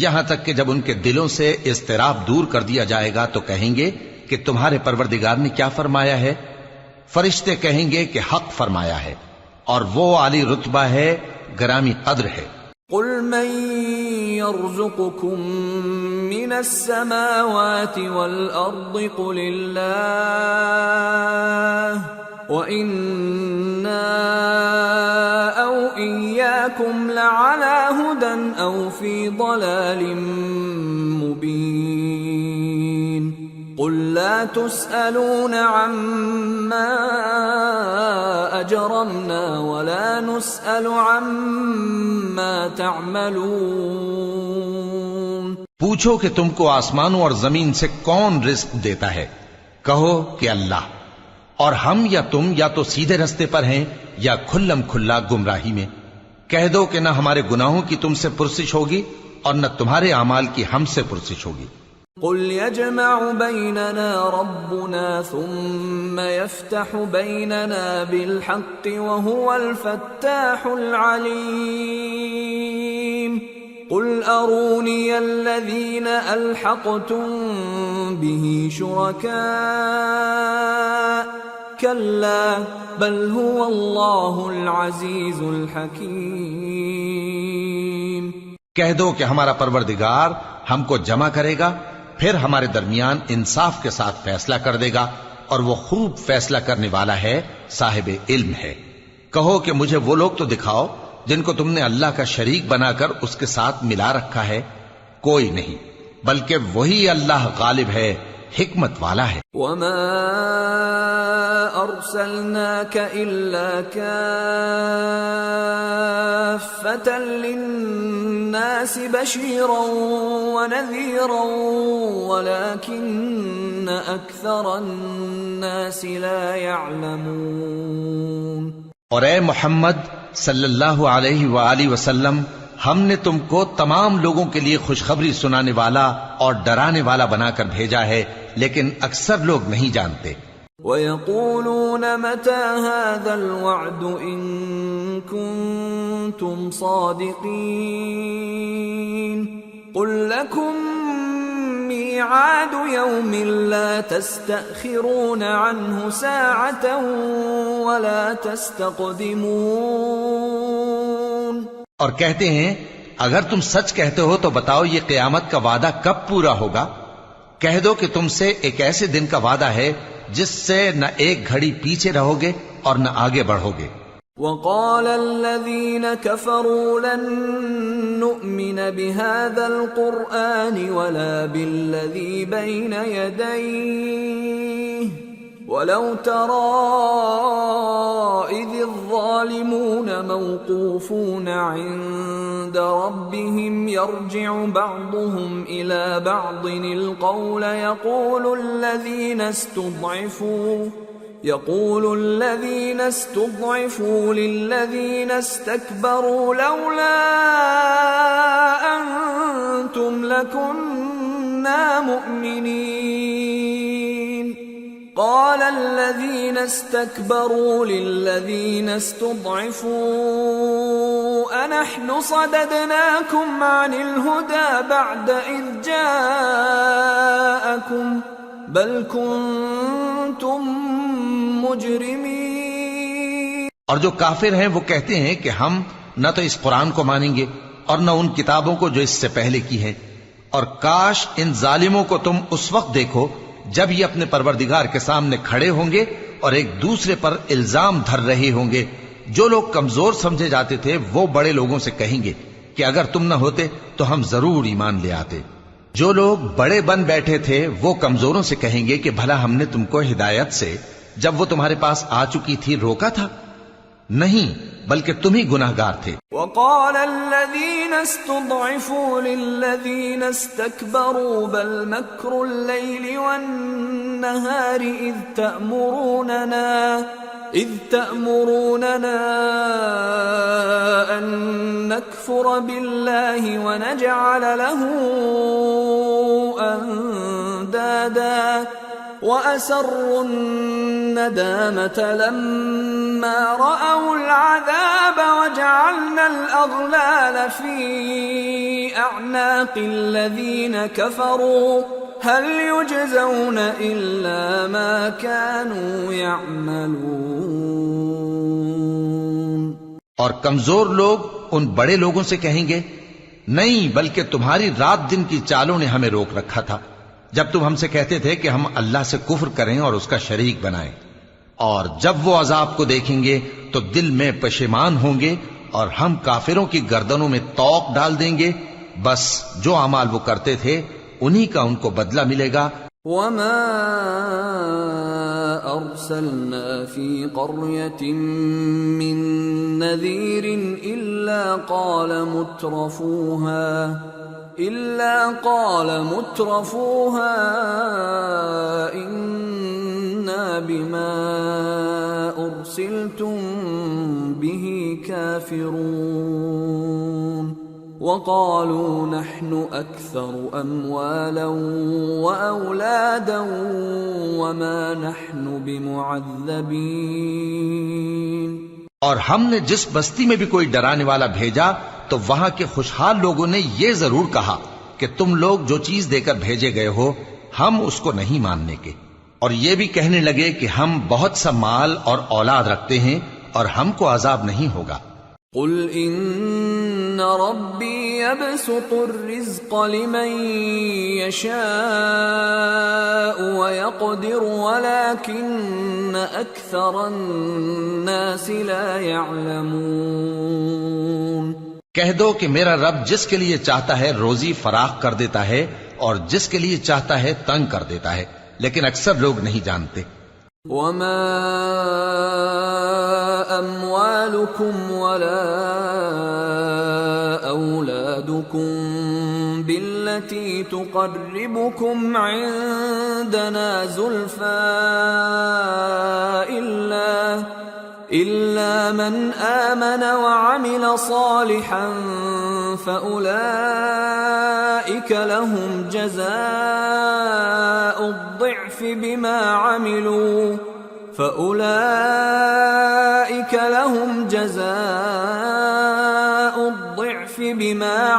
یہاں تک کہ جب ان کے دلوں سے اضطراب دور کر دیا جائے گا تو کہیں گے کہ تمہارے پروردگار نے کیا فرمایا ہے؟ فرشتے کہیں گے کہ حق فرمایا ہے، اور وہ عالی رتبہ ہے، گرامی قدر ہے۔ قل من يرزقكم من السماوات والأرض قل الله وَإِنَّا أَوْ إِيَّاكُمْ لَعَلَى هُدًى أَوْ فِي ضَلَالٍ مُبِينٍ قُلْ لَا تُسْأَلُونَ عَمَّا أَجْرَمْنَا وَلَا نُسْأَلُ عَمَّا تَعْمَلُونَ۔ پوچھو کہ تم کو آسمانوں اور زمین سے کون رزق دیتا ہے؟ کہو کہ اللہ، اور ہم یا تم یا تو سیدھے رستے پر ہیں یا کھلم کھلا گمراہی میں۔ کہہ دو کہ نہ ہمارے گناہوں کی تم سے پرسش ہوگی اور نہ تمہارے اعمال کی ہم سے پرسش ہوگی۔ قل يجمع بيننا ربنا ثم يفتح بيننا بالحق وهو الفتاح العليم قل أروني الذين ألحقتم به شركاء كلا بل هو الله العزيز الحكيم۔ کہہ دو کہ ہمارا پروردگار ہم کو جمع کرے گا، پھر ہمارے درمیان انصاف کے ساتھ فیصلہ کر دے گا، اور وہ خوب فیصلہ کرنے والا ہے، صاحب علم ہے۔ کہو کہ مجھے وہ لوگ تو دکھاؤ جن کو تم نے اللہ کا شریک بنا کر اس کے ساتھ ملا رکھا ہے۔ کوئی نہیں، بلکہ وہی اللہ غالب ہے، حکمت والا ہے۔ وما ارسلناك الا كافة للناس بشيرا ونذيرا ولكن اكثر الناس لا يعلمون۔ اور اے محمد صلی اللہ علیہ وآلہ وسلم، ہم نے تم کو تمام لوگوں کے لیے خوشخبری سنانے والا اور ڈرانے والا بنا کر بھیجا ہے، لیکن اکثر لوگ نہیں جانتے۔ وَيَقُولُونَ مَتَى هَذَا الْوَعْدُ إِن كُنتُمْ صَادِقِينَ قُل لَّكُم مِّيعَادُ يَوْمٍ لَّا تَسْتَأْخِرُونَ عَنْهُ سَاعَةً وَلَا تَسْتَقْدِمُونَ۔ اور کہتے ہیں اگر تم سچ کہتے ہو تو بتاؤ یہ قیامت کا وعدہ کب پورا ہوگا؟ کہہ دو کہ تم سے ایک ایسے دن کا وعدہ ہے جس سے نہ ایک گھڑی پیچھے رہو گے اور نہ آگے بڑھو گے۔ وَقَالَ الَّذِينَ كَفَرُوا لَن نُّؤْمِنَ بِهَذَا الْقُرْآنِ وَلَا بِالَّذِي بَيْنَ يَدَيْهِ وَلَوْ تَرَىٰ إِذِ الظَّالِمُونَ مَوْقُوفُونَ عِندَ رَبِّهِمْ يَرْجِعُ بَعْضُهُمْ إِلَىٰ بَعْضٍ الْقَوْلَ يقول الذين استضعفوا للذين استكبروا لولا أنتم لكنا مؤمنين قال الذين استكبروا للذين استضعفوا أنحن صددناكم عن الهدى بعد إذ جاءكم بل كنتم مجرمین۔ اور جو کافر ہیں وہ کہتے ہیں کہ ہم نہ تو اس قرآن کو مانیں گے اور نہ ان کتابوں کو جو اس سے پہلے کی ہیں، اور کاش ان ظالموں کو تم اس وقت دیکھو جب یہ اپنے پروردگار کے سامنے کھڑے ہوں گے اور ایک دوسرے پر الزام دھر رہے ہوں گے۔ جو لوگ کمزور سمجھے جاتے تھے وہ بڑے لوگوں سے کہیں گے کہ اگر تم نہ ہوتے تو ہم ضرور ایمان لے آتے۔ جو لوگ بڑے بن بیٹھے تھے وہ کمزوروں سے کہیں گے کہ بھلا ہم نے تم کو ہدایت سے جب وہ تمہارے پاس آ چکی تھی روکا تھا؟ نہیں، بلکہ تم ہی گناہگار تھے۔ وقال الذين استضعفوا للذين استكبروا بل مكر الليل والنهار إذ تأمروننا أن نكفر بالله ونجعل له أندادا وَأَسَرُّوا النَّدَامَةَ لَمَّا رَأَوُا الْعَذَابَ وَجَعَلْنَا الْأَغْلَالَ فِي أَعْنَاقِ الَّذِينَ كَفَرُوا هَلْ يُجْزَوْنَ إِلَّا مَا كَانُوا يَعْمَلُونَ۔ اور کمزور لوگ ان بڑے لوگوں سے کہیں گے نہیں، بلکہ تمہاری رات دن کی چالوں نے ہمیں روک رکھا تھا جب تم ہم سے کہتے تھے کہ ہم اللہ سے کفر کریں اور اس کا شریک بنائیں، اور جب وہ عذاب کو دیکھیں گے تو دل میں پشیمان ہوں گے اور ہم کافروں کی گردنوں میں طوق ڈال دیں گے۔ بس جو اعمال وہ کرتے تھے انہی کا ان کو بدلہ ملے گا۔ وَمَا أَرْسَلْنَا فِي قَرْيَةٍ مِّن نَّذِيرٍ إِلَّا قَالَ مُتْرَفُوهَا إِنَّا بِمَا أُرْسِلْتُم بِهِ كَافِرُونَ وَقَالُوا نَحْنُ أَكْثَرُ أَمْوَالًا وَأَوْلَادًا وَمَا نَحْنُ بِمُعَذَّبِينَ۔ اور ہم نے جس بستی میں بھی کوئی ڈرانے والا بھیجا تو وہاں کے خوشحال لوگوں نے یہ ضرور کہا کہ تم لوگ جو چیز دے کر بھیجے گئے ہو ہم اس کو نہیں ماننے کے، اور یہ بھی کہنے لگے کہ ہم بہت سا مال اور اولاد رکھتے ہیں اور ہم کو عذاب نہیں ہوگا۔ قل ان ربی یبسط الرزق لمن یشاء ویقدر ولكن اکثر الناس لا يعلمون۔ کہہ دو کہ میرا رب جس کے لیے چاہتا ہے روزی فراخ کر دیتا ہے اور جس کے لیے چاہتا ہے تنگ کر دیتا ہے، لیکن اکثر لوگ نہیں جانتے۔ وما اموالكم ولا اولادكم بالتي تقربكم عندنا زلفى إلا من آمن وعمل صالحا فأولئك لهم جزاء الضعف بما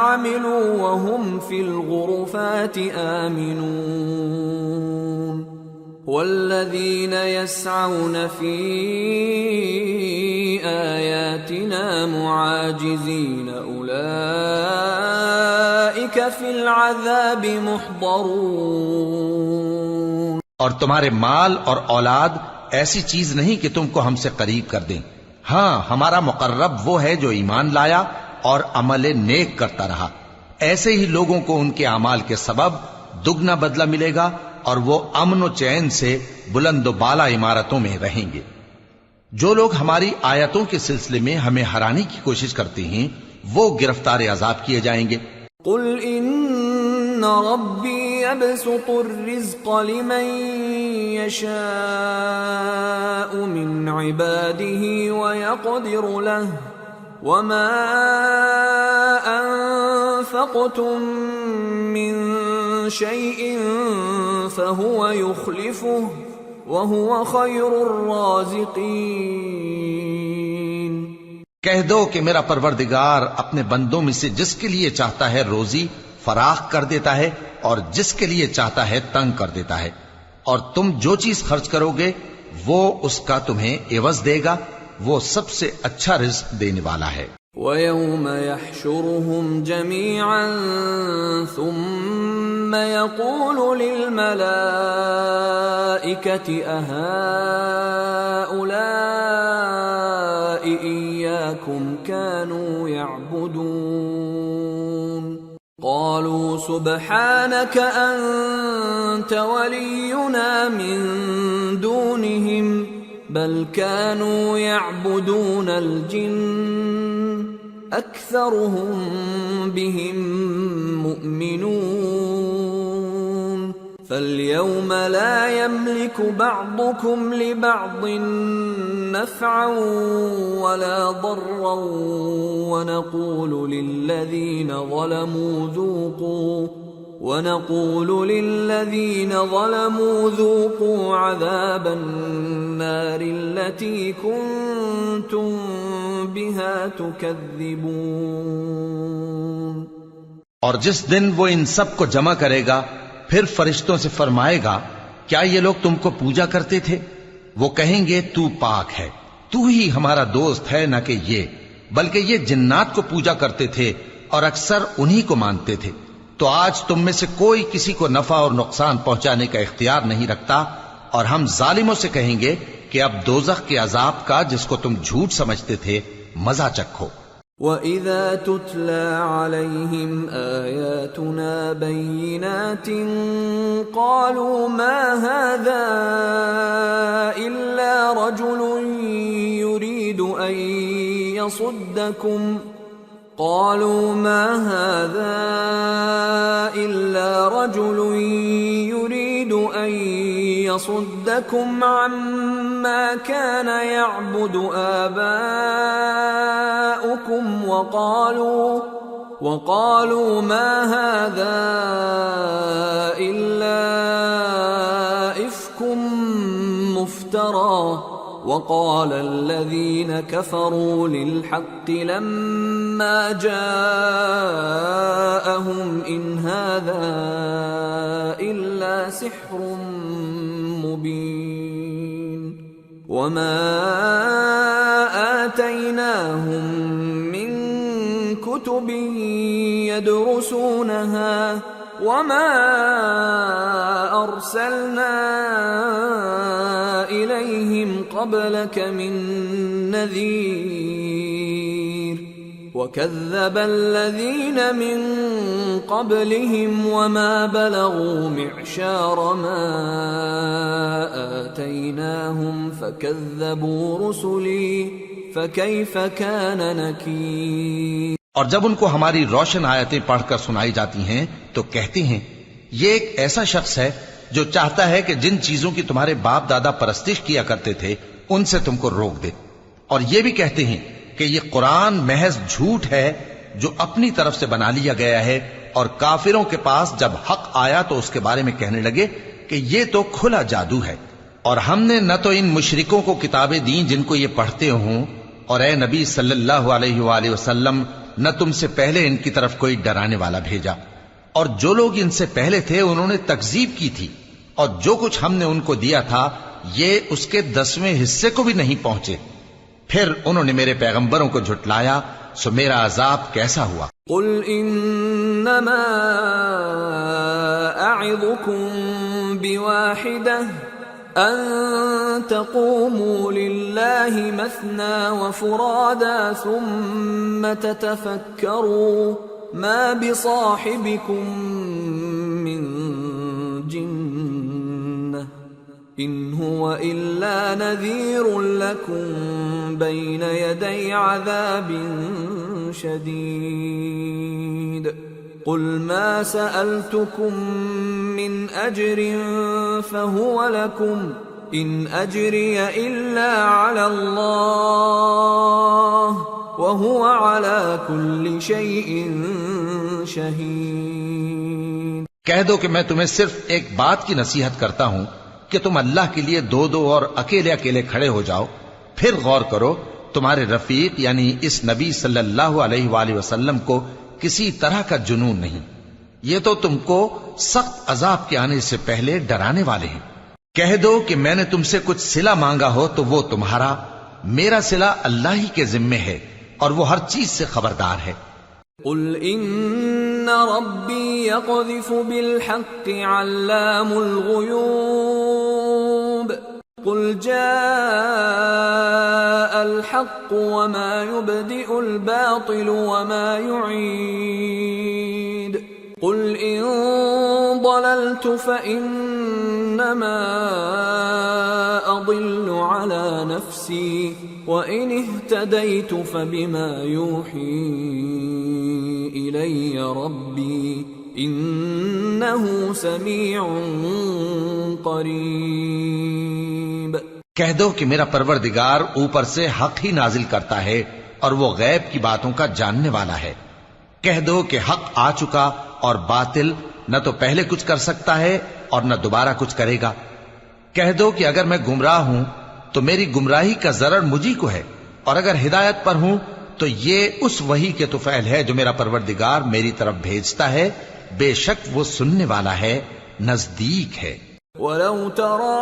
عملوا وهم في الغرفات آمنون والذين يسعون في آياتنا معاجزين أولئك في العذاب محضرون. اور تمہارے مال اور اولاد ایسی چیز نہیں کہ تم کو ہم سے قریب کر دیں. ہاں، ہمارا مقرب وہ ہے جو ایمان لایا اور عمل نیک کرتا رہا. ایسے ہی لوگوں کو ان کے اعمال کے سبب دگنا بدلہ ملے گا اور وہ امن و چین سے بلند و بالا عمارتوں میں رہیں گے. جو لوگ ہماری آیتوں کے سلسلے میں ہمیں ہرانے کی کوشش کرتے ہیں وہ گرفتار عذاب کیے جائیں گے. قل ان ربی یبسط الرزق لمن یشاء من عباده ویقدر له وما انفقتم من شيء فهو يخلفه وهو خير الرازقين. کہہ دو کہ میرا پروردگار اپنے بندوں میں سے جس کے لیے چاہتا ہے روزی فراخ کر دیتا ہے اور جس کے لیے چاہتا ہے تنگ کر دیتا ہے، اور تم جو چیز خرچ کرو گے وہ اس کا تمہیں عوض دے گا. وہ سب سے اچھا رزق دینے والا ہے. وَيَوْمَ يَحْشُرُهُمْ جَمِيعًا ثُمَّ يَقُولُ لِلْمَلَائِكَةِ أَهَؤُلَاءِ إِيَّاكُمْ كَانُوا يَعْبُدُونَ قَالُوا سُبْحَانَكَ أَنْتَ وَلِيُّنَا مِنْ دُونِهِمْ بل كانوا يعبدون الجن أكثرهم بهم مؤمنون فاليوم لا يملك بعضكم لبعض نفعا ولا ضرا ونقول للذين ظلموا ذوقوا عذاب النار التي كنتم بها تكذبون. اور جس دن وہ ان سب کو جمع کرے گا پھر فرشتوں سے فرمائے گا کیا یہ لوگ تم کو پوجا کرتے تھے؟ وہ کہیں گے تو پاک ہے، تو ہی ہمارا دوست ہے، نہ کہ یہ، بلکہ یہ جنات کو پوجا کرتے تھے اور اکثر انہی کو مانتے تھے. تو آج تم میں سے کوئی کسی کو نفع اور نقصان پہنچانے کا اختیار نہیں رکھتا، اور ہم ظالموں سے کہیں گے کہ اب دوزخ کے عذاب کا جس کو تم جھوٹ سمجھتے تھے مزہ چکھو. وَإِذَا تُتْلَى عَلَيْهِمْ آيَاتُنَا بَيِّنَاتٍ قَالُوا مَا هَذَا إِلَّا رَجُلٌ يُرِيدُ أَن يَصُدَّكُمْ عما كان يعبد آباؤكم وقالوا ما هذا إلا إفك مفترى وقال الذين كفروا للحق لما جاءهم إن هذا إلا سحر مبين وما آتيناهم من كتب يدرسونها وما أرسلنا إليهم قبلك من نذير وكذب الذين من قبلهم وما بلغوا معشار ما آتيناهم فكذبوا رسلي فكيف كان نكير. اور جب ان کو ہماری روشن آیتیں پڑھ کر سنائی جاتی ہیں تو کہتے ہیں یہ ایک ایسا شخص ہے جو چاہتا ہے کہ جن چیزوں کی تمہارے باپ دادا پرستش کیا کرتے تھے ان سے تم کو روک دے، اور یہ بھی کہتے ہیں کہ یہ قرآن محض جھوٹ ہے جو اپنی طرف سے بنا لیا گیا ہے، اور کافروں کے پاس جب حق آیا تو اس کے بارے میں کہنے لگے کہ یہ تو کھلا جادو ہے۔ اور ہم نے نہ تو ان مشرکوں کو کتابیں دیں جن کو یہ پڑھتے ہوں، اور اے نبی صلی اللہ علیہ وآلہ وسلم نہ تم سے پہلے ان کی طرف کوئی ڈرانے والا بھیجا، اور جو لوگ ان سے پہلے تھے انہوں نے تکذیب کی تھی، اور جو کچھ ہم نے ان کو دیا تھا یہ اس کے 10ویں حصے کو بھی نہیں پہنچے۔ پھر انہوں نے میرے پیغمبروں کو جھٹلایا، سو میرا عذاب کیسا ہوا۔ قل انما اعظكم بواحدة ان تقوموا لله مثنى وفرادا ثم تتفكروا ما بصاحبكم من جنة ان هو الا نذير لكم بين يدي عذاب شديد قل ما سألتكم من أجر فهو لكم إن أجري إلا على الله وهو على كل شيء شهيد۔ کہہ دو کہ میں تمہیں صرف ایک بات کی نصیحت کرتا ہوں کہ تم اللہ کے لیے دو دو اور اکیلے اکیلے کھڑے ہو جاؤ، پھر غور کرو تمہارے رفیق یعنی اس نبی صلی اللہ علیہ وآلہ وسلم کو کسی طرح کا جنون نہیں، یہ تو تم کو سخت عذاب کے آنے سے پہلے ڈرانے والے ہیں۔ کہہ دو کہ میں نے تم سے کچھ صلہ مانگا ہو تو وہ تمہارا، میرا صلہ اللہ ہی کے ذمے ہے اور وہ ہر چیز سے خبردار ہے۔ قل ان ربی یقذف بالحق علام الغیوب قل جاء الحق وما يبدئ الباطل وما يعيد قل ان ضللت فإنما أضل على نفسي وإن اهتديت فبما يوحي إلي ربي إنه سميع قریب۔ کہہ دو کہ میرا پروردگار اوپر سے حق ہی نازل کرتا ہے اور وہ غیب کی باتوں کا جاننے والا ہے۔ کہہ دو کہ حق آ چکا اور باطل نہ تو پہلے کچھ کر سکتا ہے اور نہ دوبارہ کچھ کرے گا۔ کہہ دو کہ اگر میں گمراہ ہوں تو میری گمراہی کا ضرر مجھی کو ہے، اور اگر ہدایت پر ہوں تو یہ اس وحی کے طفیل ہے جو میرا پروردگار میری طرف بھیجتا ہے، بے شک وہ سننے والا ہے، نزدیک ہے۔ وَلَوْ تَرَىٰ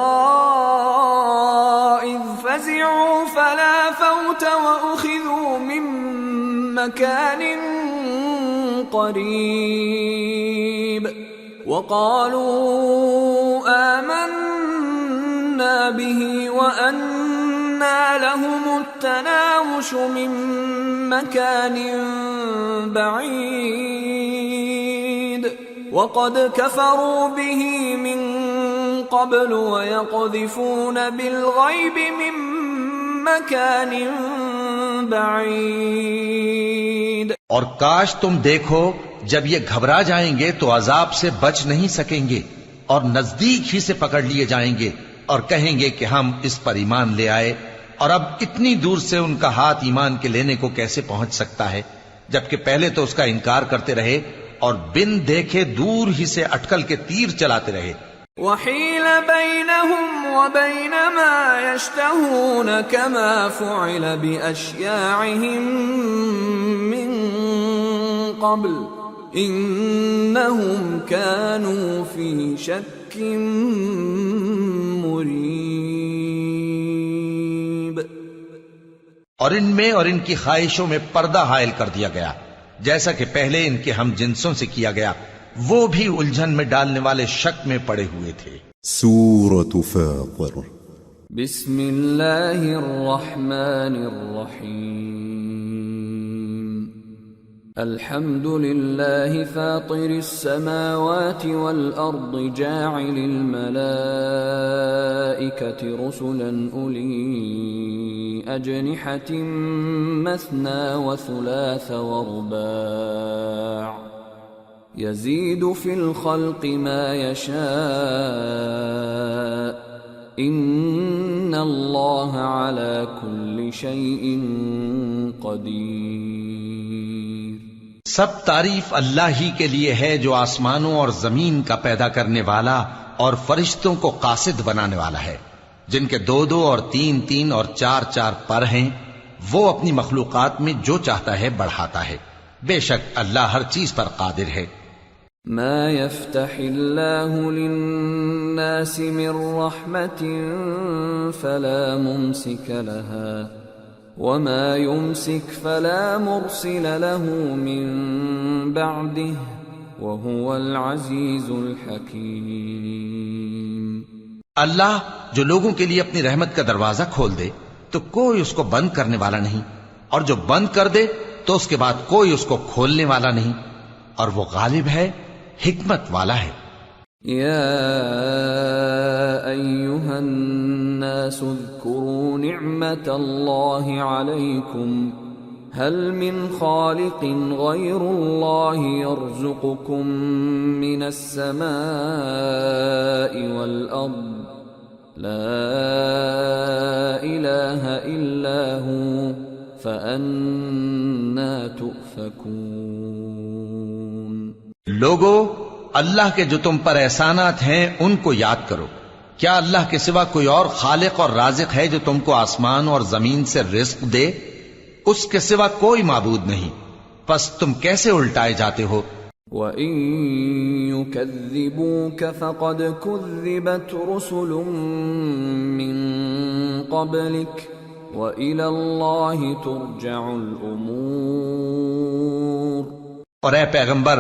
إِذْ فَزِعُوا فَلَا فَوْتَ وَأُخِذُوا مِن مَّكَانٍ قَرِيبٍ وَقَالُوا آمَنَّا بِهِ وَأَنَّىٰ لَهُمُ التَّنَاوُشُ مِن مَّكَانٍ بَعِيدٍ وَقَدْ كَفَرُوا بِهِ مِن قبل ويقذفون بالغيب من مكان بعيد۔ اور کاش تم دیکھو جب یہ گھبرا جائیں گے تو عذاب سے بچ نہیں سکیں گے اور نزدیک ہی سے پکڑ لیے جائیں گے اور کہیں گے کہ ہم اس پر ایمان لے آئے، اور اب اتنی دور سے ان کا ہاتھ ایمان کے لینے کو کیسے پہنچ سکتا ہے، جبکہ پہلے تو اس کا انکار کرتے رہے اور بن دیکھے دور ہی سے اٹکل کے تیر چلاتے رہے۔ وحيل بينهم وبين ما يشتهون كما فعل بأشياعهم من قبل إنهم كانوا في شك مريب۔ اور ان میں اور ان کی خواہشوں میں پردہ حائل کر دیا گیا، جیسا کہ پہلے ان کے ہم جنسوں سے کیا گیا، وہ بھی الجھن میں ڈالنے والے شک میں پڑے ہوئے تھے۔ سورة فاطر۔ بسم اللہ الرحمن الرحیم۔ الحمد للہ فاطر السماوات والارض جاعل الملائکة رسلا اولی اجنحة مثنى وثلاث ورباع يزيد في الخلق ما يشاء ان اللہ علی کل شیء قدیر۔ سب تعریف اللہ ہی کے لیے ہے جو آسمانوں اور زمین کا پیدا کرنے والا اور فرشتوں کو قاصد بنانے والا ہے، جن کے 2 اور 3 اور 4 پر ہیں۔ وہ اپنی مخلوقات میں جو چاہتا ہے بڑھاتا ہے، بے شک اللہ ہر چیز پر قادر ہے۔ ما يفتح اللہ للناس من رحمت فلا ممسک لها وما يمسك فلا مرسل له من بعده وهو العزيز الحكيم۔ اللہ جو لوگوں کے لیے اپنی رحمت کا دروازہ کھول دے تو کوئی اس کو بند کرنے والا نہیں، اور جو بند کر دے تو اس کے بعد کوئی اس کو کھولنے والا نہیں، اور وہ غالب ہے، حکمت والا ہے۔ یا ایھا الناس اذکروا نعمت اللہ علیکم هل من خالق غیر اللہ یرزقکم من السماء والارض لا الہ الا هو فأنا تؤفکون۔ لوگو، اللہ کے جو تم پر احسانات ہیں ان کو یاد کرو۔ کیا اللہ کے سوا کوئی اور خالق اور رازق ہے جو تم کو آسمان اور زمین سے رزق دے؟ اس کے سوا کوئی معبود نہیں، پس تم کیسے الٹائے جاتے ہو؟ وَإِن يُكَذِّبُوكَ فَقَدْ كُذِّبَتْ رُسُلٌ مِّن قَبْلِكَ وَإِلَى اللَّهِ تُرْجَعُ الْأُمُورُ۔ اور اے پیغمبر،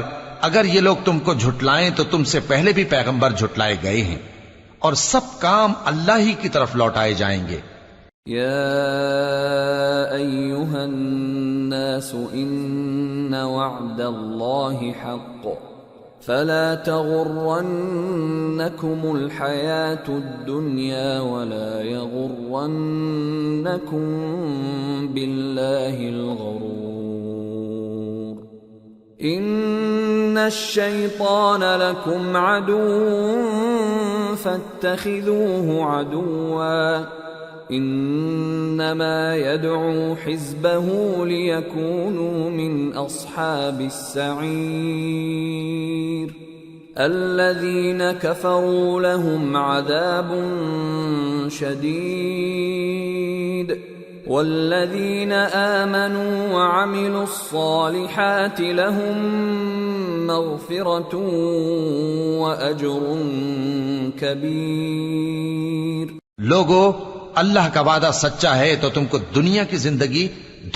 اگر یہ لوگ تم کو جھٹلائیں تو تم سے پہلے بھی پیغمبر جھٹلائے گئے ہیں، اور سب کام اللہ ہی کی طرف لوٹائے جائیں گے۔ یا ایھا الناس ان وعد اللہ حق فلا تغرنکم الحیاة الدنیا ولا یغرنکم باللہ الغرور۔ ان الشیطان لکم عدو فاتخذوه عدوا انما يدعو حزبه ليكونوا من اصحاب السعير الذين كفروا لهم عذاب شديد والذين آمنوا وعملوا الصالحات لهم مغفرة وأجر كبير۔ لوگو، اللہ کا وعدہ سچا ہے تو تم کو دنیا کی زندگی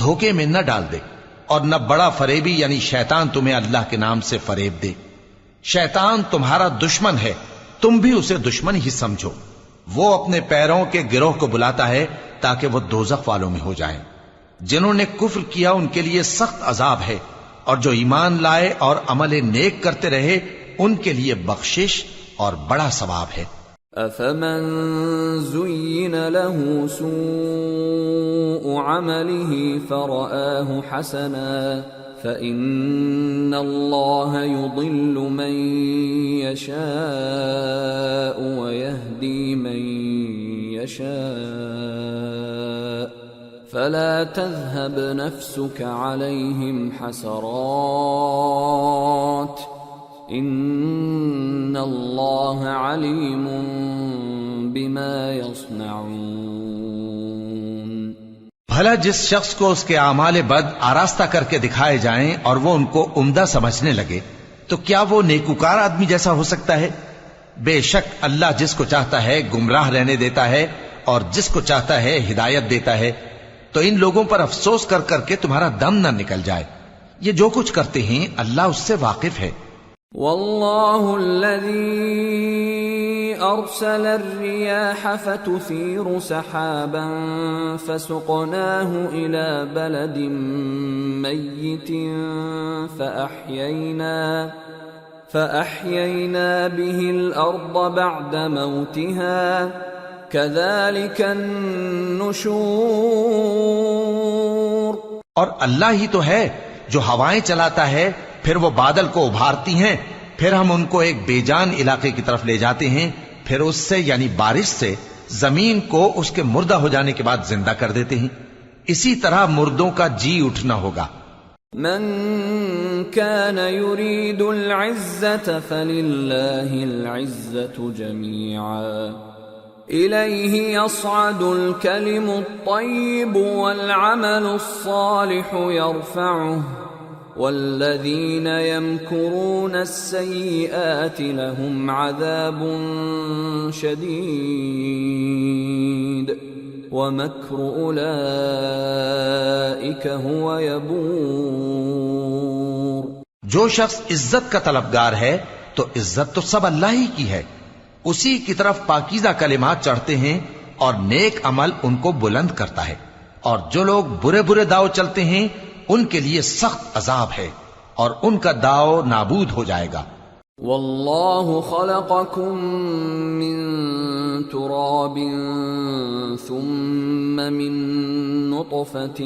دھوکے میں نہ ڈال دے، اور نہ بڑا فریبی یعنی شیطان تمہیں اللہ کے نام سے فریب دے۔ شیطان تمہارا دشمن ہے، تم بھی اسے دشمن ہی سمجھو۔ وہ اپنے پیروں کے گروہ کو بلاتا ہے تاکہ وہ دوزخ والوں میں ہو جائیں۔ جنہوں نے کفر کیا ان کے لیے سخت عذاب ہے، اور جو ایمان لائے اور عمل نیک کرتے رہے ان کے لیے بخشش اور بڑا ثواب ہے۔ افمن زین له سوء عمله فرآه حسنا فإن الله يضل من يشاء ويهدي من يشاء فلا تذهب نفسك عليهم حسرات ان اللہ علیم بما یصنعون۔ بھلا جس شخص کو اس کے اعمال بد آراستہ کر کے دکھائے جائیں اور وہ ان کو عمدہ سمجھنے لگے تو کیا وہ نیکوکار آدمی جیسا ہو سکتا ہے؟ بے شک اللہ جس کو چاہتا ہے گمراہ رہنے دیتا ہے اور جس کو چاہتا ہے ہدایت دیتا ہے۔ تو ان لوگوں پر افسوس کر کر کے تمہارا دم نہ نکل جائے، یہ جو کچھ کرتے ہیں اللہ اس سے واقف ہے۔ واللہ الذی ارسل الرياح فتثير سحابا فسقناه الى بلد ميت فأحيينا به الارض بعد موتها كذلك النشور۔ اور اللہ ہی تو ہے جو ہوائیں چلاتا ہے، پھر وہ بادل کو ابھارتی ہیں، پھر ہم ان کو ایک بے جان علاقے کی طرف لے جاتے ہیں، پھر اس سے یعنی بارش سے زمین کو اس کے مردہ ہو جانے کے بعد زندہ کر دیتے ہیں، اسی طرح مردوں کا جی اٹھنا ہوگا۔ من كان يريد العزة فلله العزة جميعا إليه يصعد الكلم الطيب والعمل الصالح يرفعه والذين يمكرون السيئات لهم عذاب شديد ومكر أولئك هو يبور۔ جو شخص عزت کا طلبگار ہے تو عزت تو سب اللہ ہی کی ہے، اسی کی طرف پاکیزہ کلمات چڑھتے ہیں اور نیک عمل ان کو بلند کرتا ہے، اور جو لوگ برے برے داؤ چلتے ہیں ان کے لیے سخت عذاب ہے اور ان کا داؤ نابود ہو جائے گا۔ واللہ خلقکم من تراب ثم من نطفة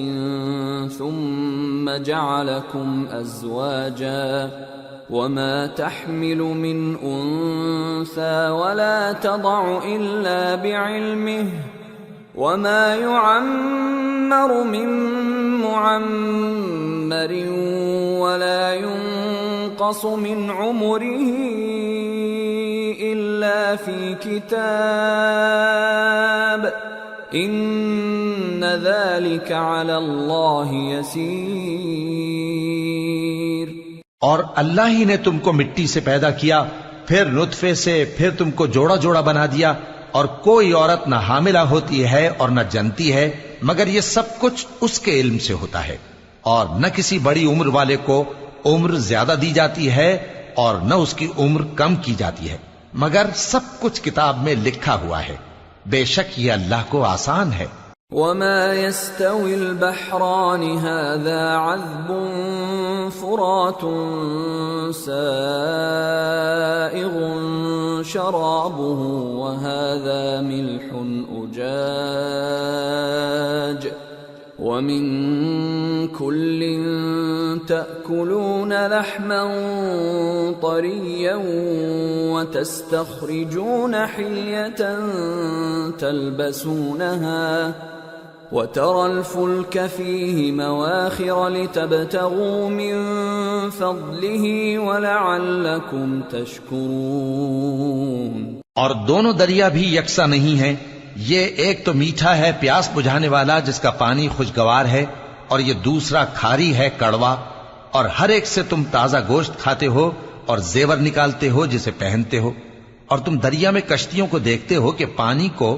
ثم جعلکم ازواجا وما تحمل من انثى ولا تضع الا بعلمه وما يعمر من معمر ولا ينقص من عمره إلا في كتاب إن ذلك على الله يسير۔ اور اللہ ہی نے تم کو مٹی سے پیدا کیا، پھر نطفے سے، پھر تم کو جوڑا جوڑا بنا دیا، اور کوئی عورت نہ حاملہ ہوتی ہے اور نہ جنتی ہے مگر یہ سب کچھ اس کے علم سے ہوتا ہے، اور نہ کسی بڑی عمر والے کو عمر زیادہ دی جاتی ہے اور نہ اس کی عمر کم کی جاتی ہے، مگر سب کچھ کتاب میں لکھا ہوا ہے، بے شک یہ اللہ کو آسان ہے۔ وما يستوي البحران هذا عذب فرات سائغ شرابه وهذا ملح أجاج ومن كل تأكلون لحما طريا وتستخرجون حلية تلبسونها وترى الفلك فيه مواخر لتبتغوا من فضله ولعلكم تشكرون۔ اور دونوں دریا بھی یکساں نہیں ہیں، یہ ایک تو میٹھا ہے پیاس بجھانے والا جس کا پانی خوشگوار ہے، اور یہ دوسرا کھاری ہے کڑوا، اور ہر ایک سے تم تازہ گوشت کھاتے ہو اور زیور نکالتے ہو جسے پہنتے ہو، اور تم دریا میں کشتیوں کو دیکھتے ہو کہ پانی کو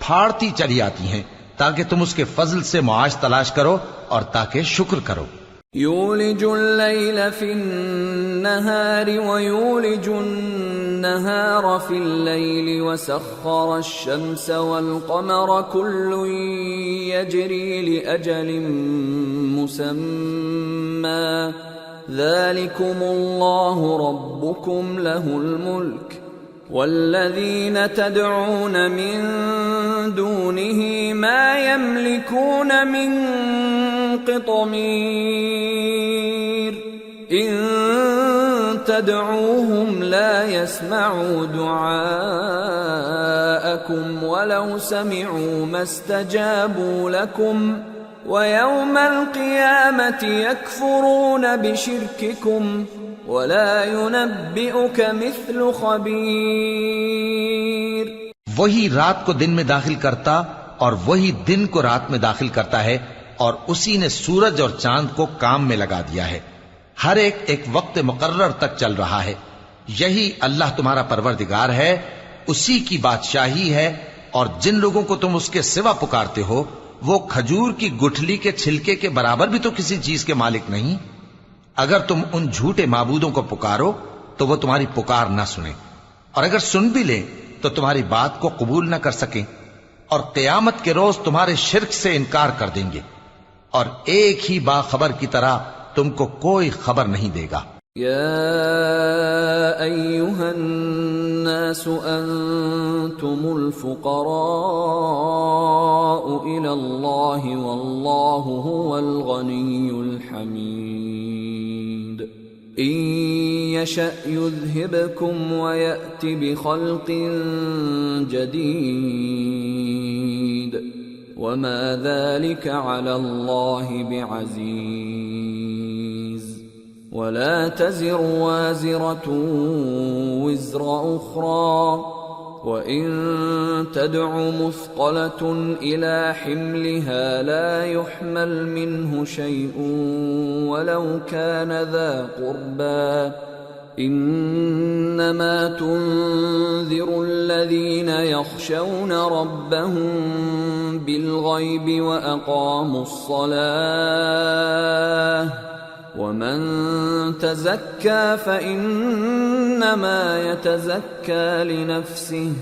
پھاڑتی چلی آتی ہیں تاکہ تم اس کے فضل سے معاش تلاش کرو اور تاکہ شکر کرو۔ یولج اللیل فی النہار ویولج النہار فی اللیل وسخر الشمس والقمر کل یجری لأجل مسمى ذلکم اللہ ربکم له الملک والذین تدعون من دونه ما يملكون من قطمیر ان تدعوهم لا يسمعوا دعاءكم ولو سمعوا ما استجابوا لكم ويوم القيامة يكفرون بشرككم ولا ينبئك مثل خبير۔ وہی رات کو دن میں داخل کرتا اور وہی دن کو رات میں داخل کرتا ہے، اور اسی نے سورج اور چاند کو کام میں لگا دیا ہے، ہر ایک ایک وقت مقرر تک چل رہا ہے۔ یہی اللہ تمہارا پروردگار ہے، اسی کی بادشاہی ہے، اور جن لوگوں کو تم اس کے سوا پکارتے ہو وہ کھجور کی گٹھلی کے چھلکے کے برابر بھی تو کسی چیز کے مالک نہیں۔ اگر تم ان جھوٹے معبودوں کو پکارو تو وہ تمہاری پکار نہ سنیں، اور اگر سن بھی لیں تو تمہاری بات کو قبول نہ کر سکیں، اور قیامت کے روز تمہارے شرک سے انکار کر دیں گے، اور ایک ہی باخبر کی طرح تم کو کوئی خبر نہیں دے گا۔ یا ایھا الناس انتم الفقراء الی اللہ واللہ هو الغنی الحمید إن يشأ يذهبكم ويأت بخلق جديد وما ذلك على الله بعزيز ولا تزر وازرة وزر أخرى وإن تدع مثقلة إلى حملها لا يحمل منه شيء ولو كان ذا قربى إنما تنذر الذين يخشون ربهم بالغيب وأقاموا الصلاة ومن تزكى فإنما يتزكى لنفسه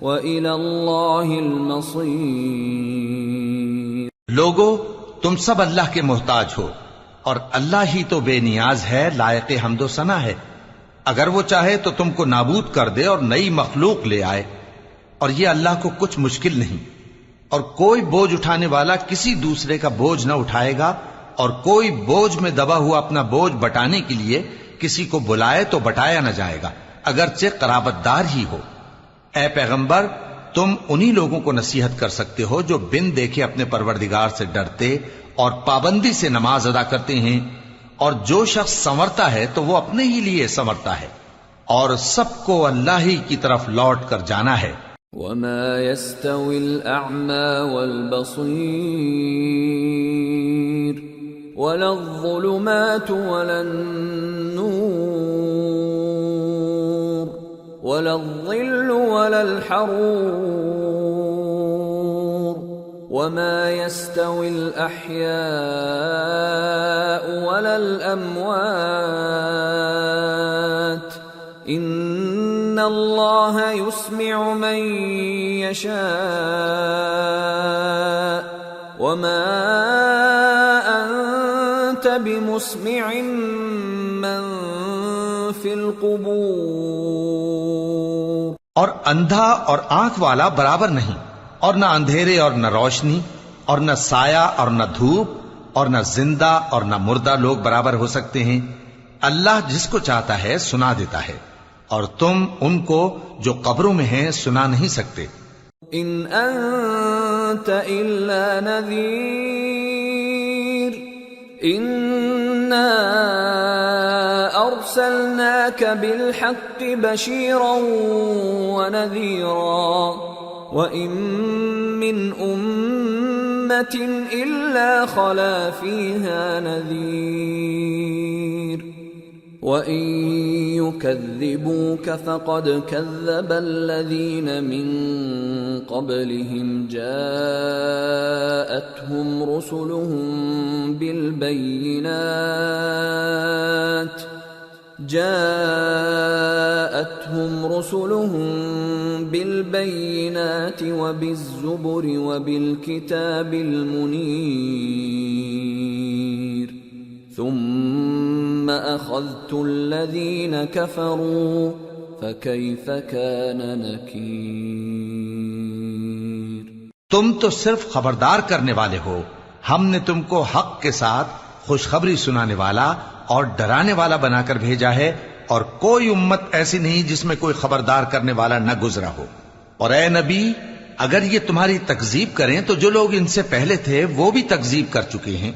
وإلى الله المصير. لوگو تم سب اللہ کے محتاج ہو اور اللہ ہی تو بے نیاز ہے، لائق حمد و ثنا ہے. اگر وہ چاہے تو تم کو نابود کر دے اور نئی مخلوق لے آئے، اور یہ اللہ کو کچھ مشکل نہیں. اور کوئی بوجھ اٹھانے والا کسی دوسرے کا بوجھ نہ اٹھائے گا، اور کوئی بوجھ میں دبا ہوا اپنا بوجھ بٹانے کے لیے کسی کو بلائے تو بٹایا نہ جائے گا، اگرچہ قرابت دار ہی ہو. اے پیغمبر، تم انہی لوگوں کو نصیحت کر سکتے ہو جو بن دیکھے اپنے پروردگار سے ڈرتے اور پابندی سے نماز ادا کرتے ہیں. اور جو شخص سنورتا ہے تو وہ اپنے ہی لیے سنورتا ہے، اور سب کو اللہ ہی کی طرف لوٹ کر جانا ہے. وما يستوي الأعمى والبصير ولا الظلمات ولا النور ولا الظل ولا الحرور وما يستوي الأحياء ولا الأموات إن الله يسمع من يشاء وما أنت بمسمع من في القبور. اور اندھا اور آنکھ والا برابر نہیں، اور نہ اندھیرے اور نہ روشنی، اور نہ سایہ اور نہ دھوپ، اور نہ زندہ اور نہ مردہ لوگ برابر ہو سکتے ہیں. اللہ جس کو چاہتا ہے سنا دیتا ہے، اور تم ان کو جو قبروں میں ہیں سنا نہیں سکتے. ان انت الا نذیر انا ارسلناك بالحق بشيرا ونذيرا وان من امة الا خلا فيها نذير وَإِن يُكَذِّبُوكَ فَقَدْ كَذَّبَ الَّذِينَ مِن قَبْلِهِمْ جَاءَتْهُمْ رُسُلُهُم بِالْبَيِّنَاتِ وَبِالزُّبُرِ وَبِالْكِتَابِ الْمُنِيرِ ثم أخذت الذين كفروا فكيف كان نكير. تم تو صرف خبردار کرنے والے ہو، ہم نے تم کو حق کے ساتھ خوشخبری سنانے والا اور ڈرانے والا بنا کر بھیجا ہے، اور کوئی امت ایسی نہیں جس میں کوئی خبردار کرنے والا نہ گزرا ہو. اور اے نبی، اگر یہ تمہاری تکذیب کریں تو جو لوگ ان سے پہلے تھے وہ بھی تکذیب کر چکے ہیں.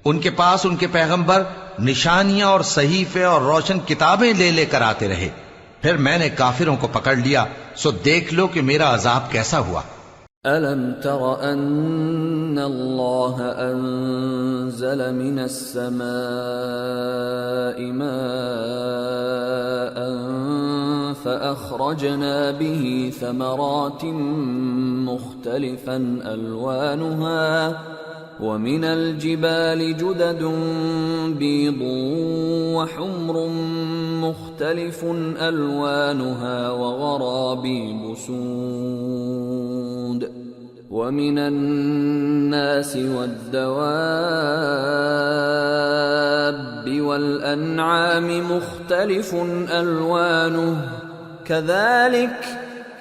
ان کے پاس ان کے پیغمبر نشانیاں اور صحیفے اور روشن کتابیں لے لے کر آتے رہے، پھر میں نے کافروں کو پکڑ لیا، سو دیکھ لو کہ میرا عذاب کیسا ہوا. أَلَمْ تَرَ أَنَّ اللَّهَ أَنزَلَ مِنَ السَّمَاءِ مَاءً فَأَخْرَجْنَا بِهِ ثَمَرَاتٍ مُخْتَلِفًا أَلْوَانُهَا وَمِنَ الْجِبَالِ جُدَدٌ بِيضٌ وَحُمْرٌ مُخْتَلِفٌ أَلْوَانُهَا وَغَرَابِيبُ سُودٌ وَمِنَ النَّاسِ وَالدَّوَابِّ وَالْأَنْعَامِ مُخْتَلِفٌ أَلْوَانُهُ كَذَلِكَ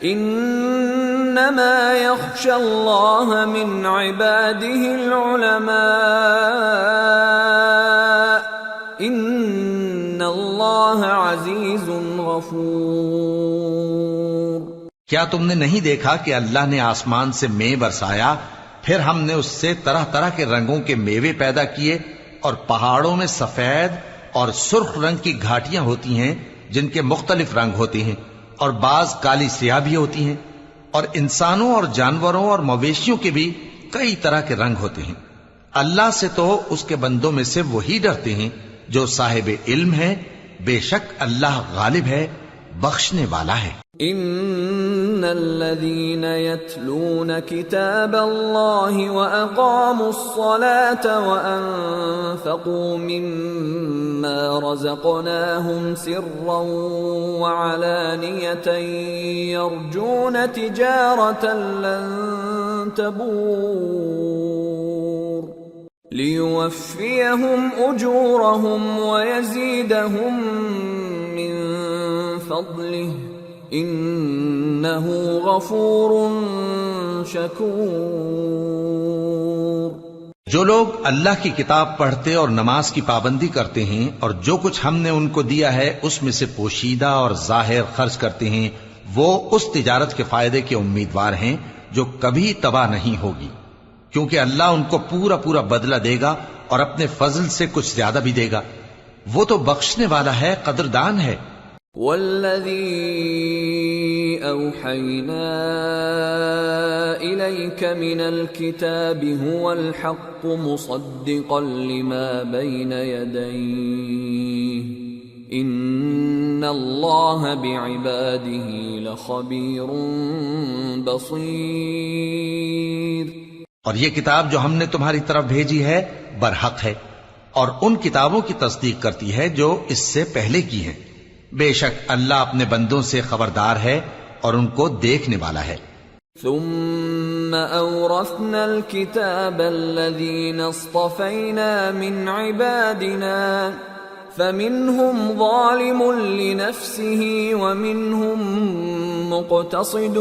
انما يخشى الله من عباده العلماء ان اللہ عزیز غفور۔ کیا تم نے نہیں دیکھا کہ اللہ نے آسمان سے مے برسایا، پھر ہم نے اس سے طرح طرح کے رنگوں کے میوے پیدا کیے، اور پہاڑوں میں سفید اور سرخ رنگ کی گھاٹیاں ہوتی ہیں جن کے مختلف رنگ ہوتے ہیں، اور بعض کالی سیاہ بھی ہوتی ہیں، اور انسانوں اور جانوروں اور مویشیوں کے بھی کئی طرح کے رنگ ہوتے ہیں۔ اللہ سے تو اس کے بندوں میں سے وہی ڈرتے ہیں جو صاحب علم ہے، بے شک اللہ غالب ہے، بخشنے والا ہے۔ ان الذين يتلون كتاب الله واقاموا الصلاه وانفقوا مما رزقناهم سرا وعلانيه يرجون تجاره لن تبور ليوفيهم اجورهم ويزيدهم من فضله انہ غفور شکور۔ جو لوگ اللہ کی کتاب پڑھتے اور نماز کی پابندی کرتے ہیں اور جو کچھ ہم نے ان کو دیا ہے اس میں سے پوشیدہ اور ظاہر خرچ کرتے ہیں، وہ اس تجارت کے فائدے کے امیدوار ہیں جو کبھی تباہ نہیں ہوگی، کیونکہ اللہ ان کو پورا پورا بدلہ دے گا اور اپنے فضل سے کچھ زیادہ بھی دے گا، وہ تو بخشنے والا ہے، قدردان ہے۔ والذی اوحینا الیک من الکتاب هو الحق مصدقا لما بین یدیہ ان اللہ بعباده لخبیر بصیر۔ اور یہ کتاب جو ہم نے تمہاری طرف بھیجی ہے برحق ہے، اور ان کتابوں کی تصدیق کرتی ہے جو اس سے پہلے کی ہیں، بے شک اللہ اپنے بندوں سے خبردار ہے اور ان کو دیکھنے والا ہے۔ ثم اورثنا الكتاب الذين اصطفينا من عبادنا فمنهم ظالم لنفسه ومنهم مقتصد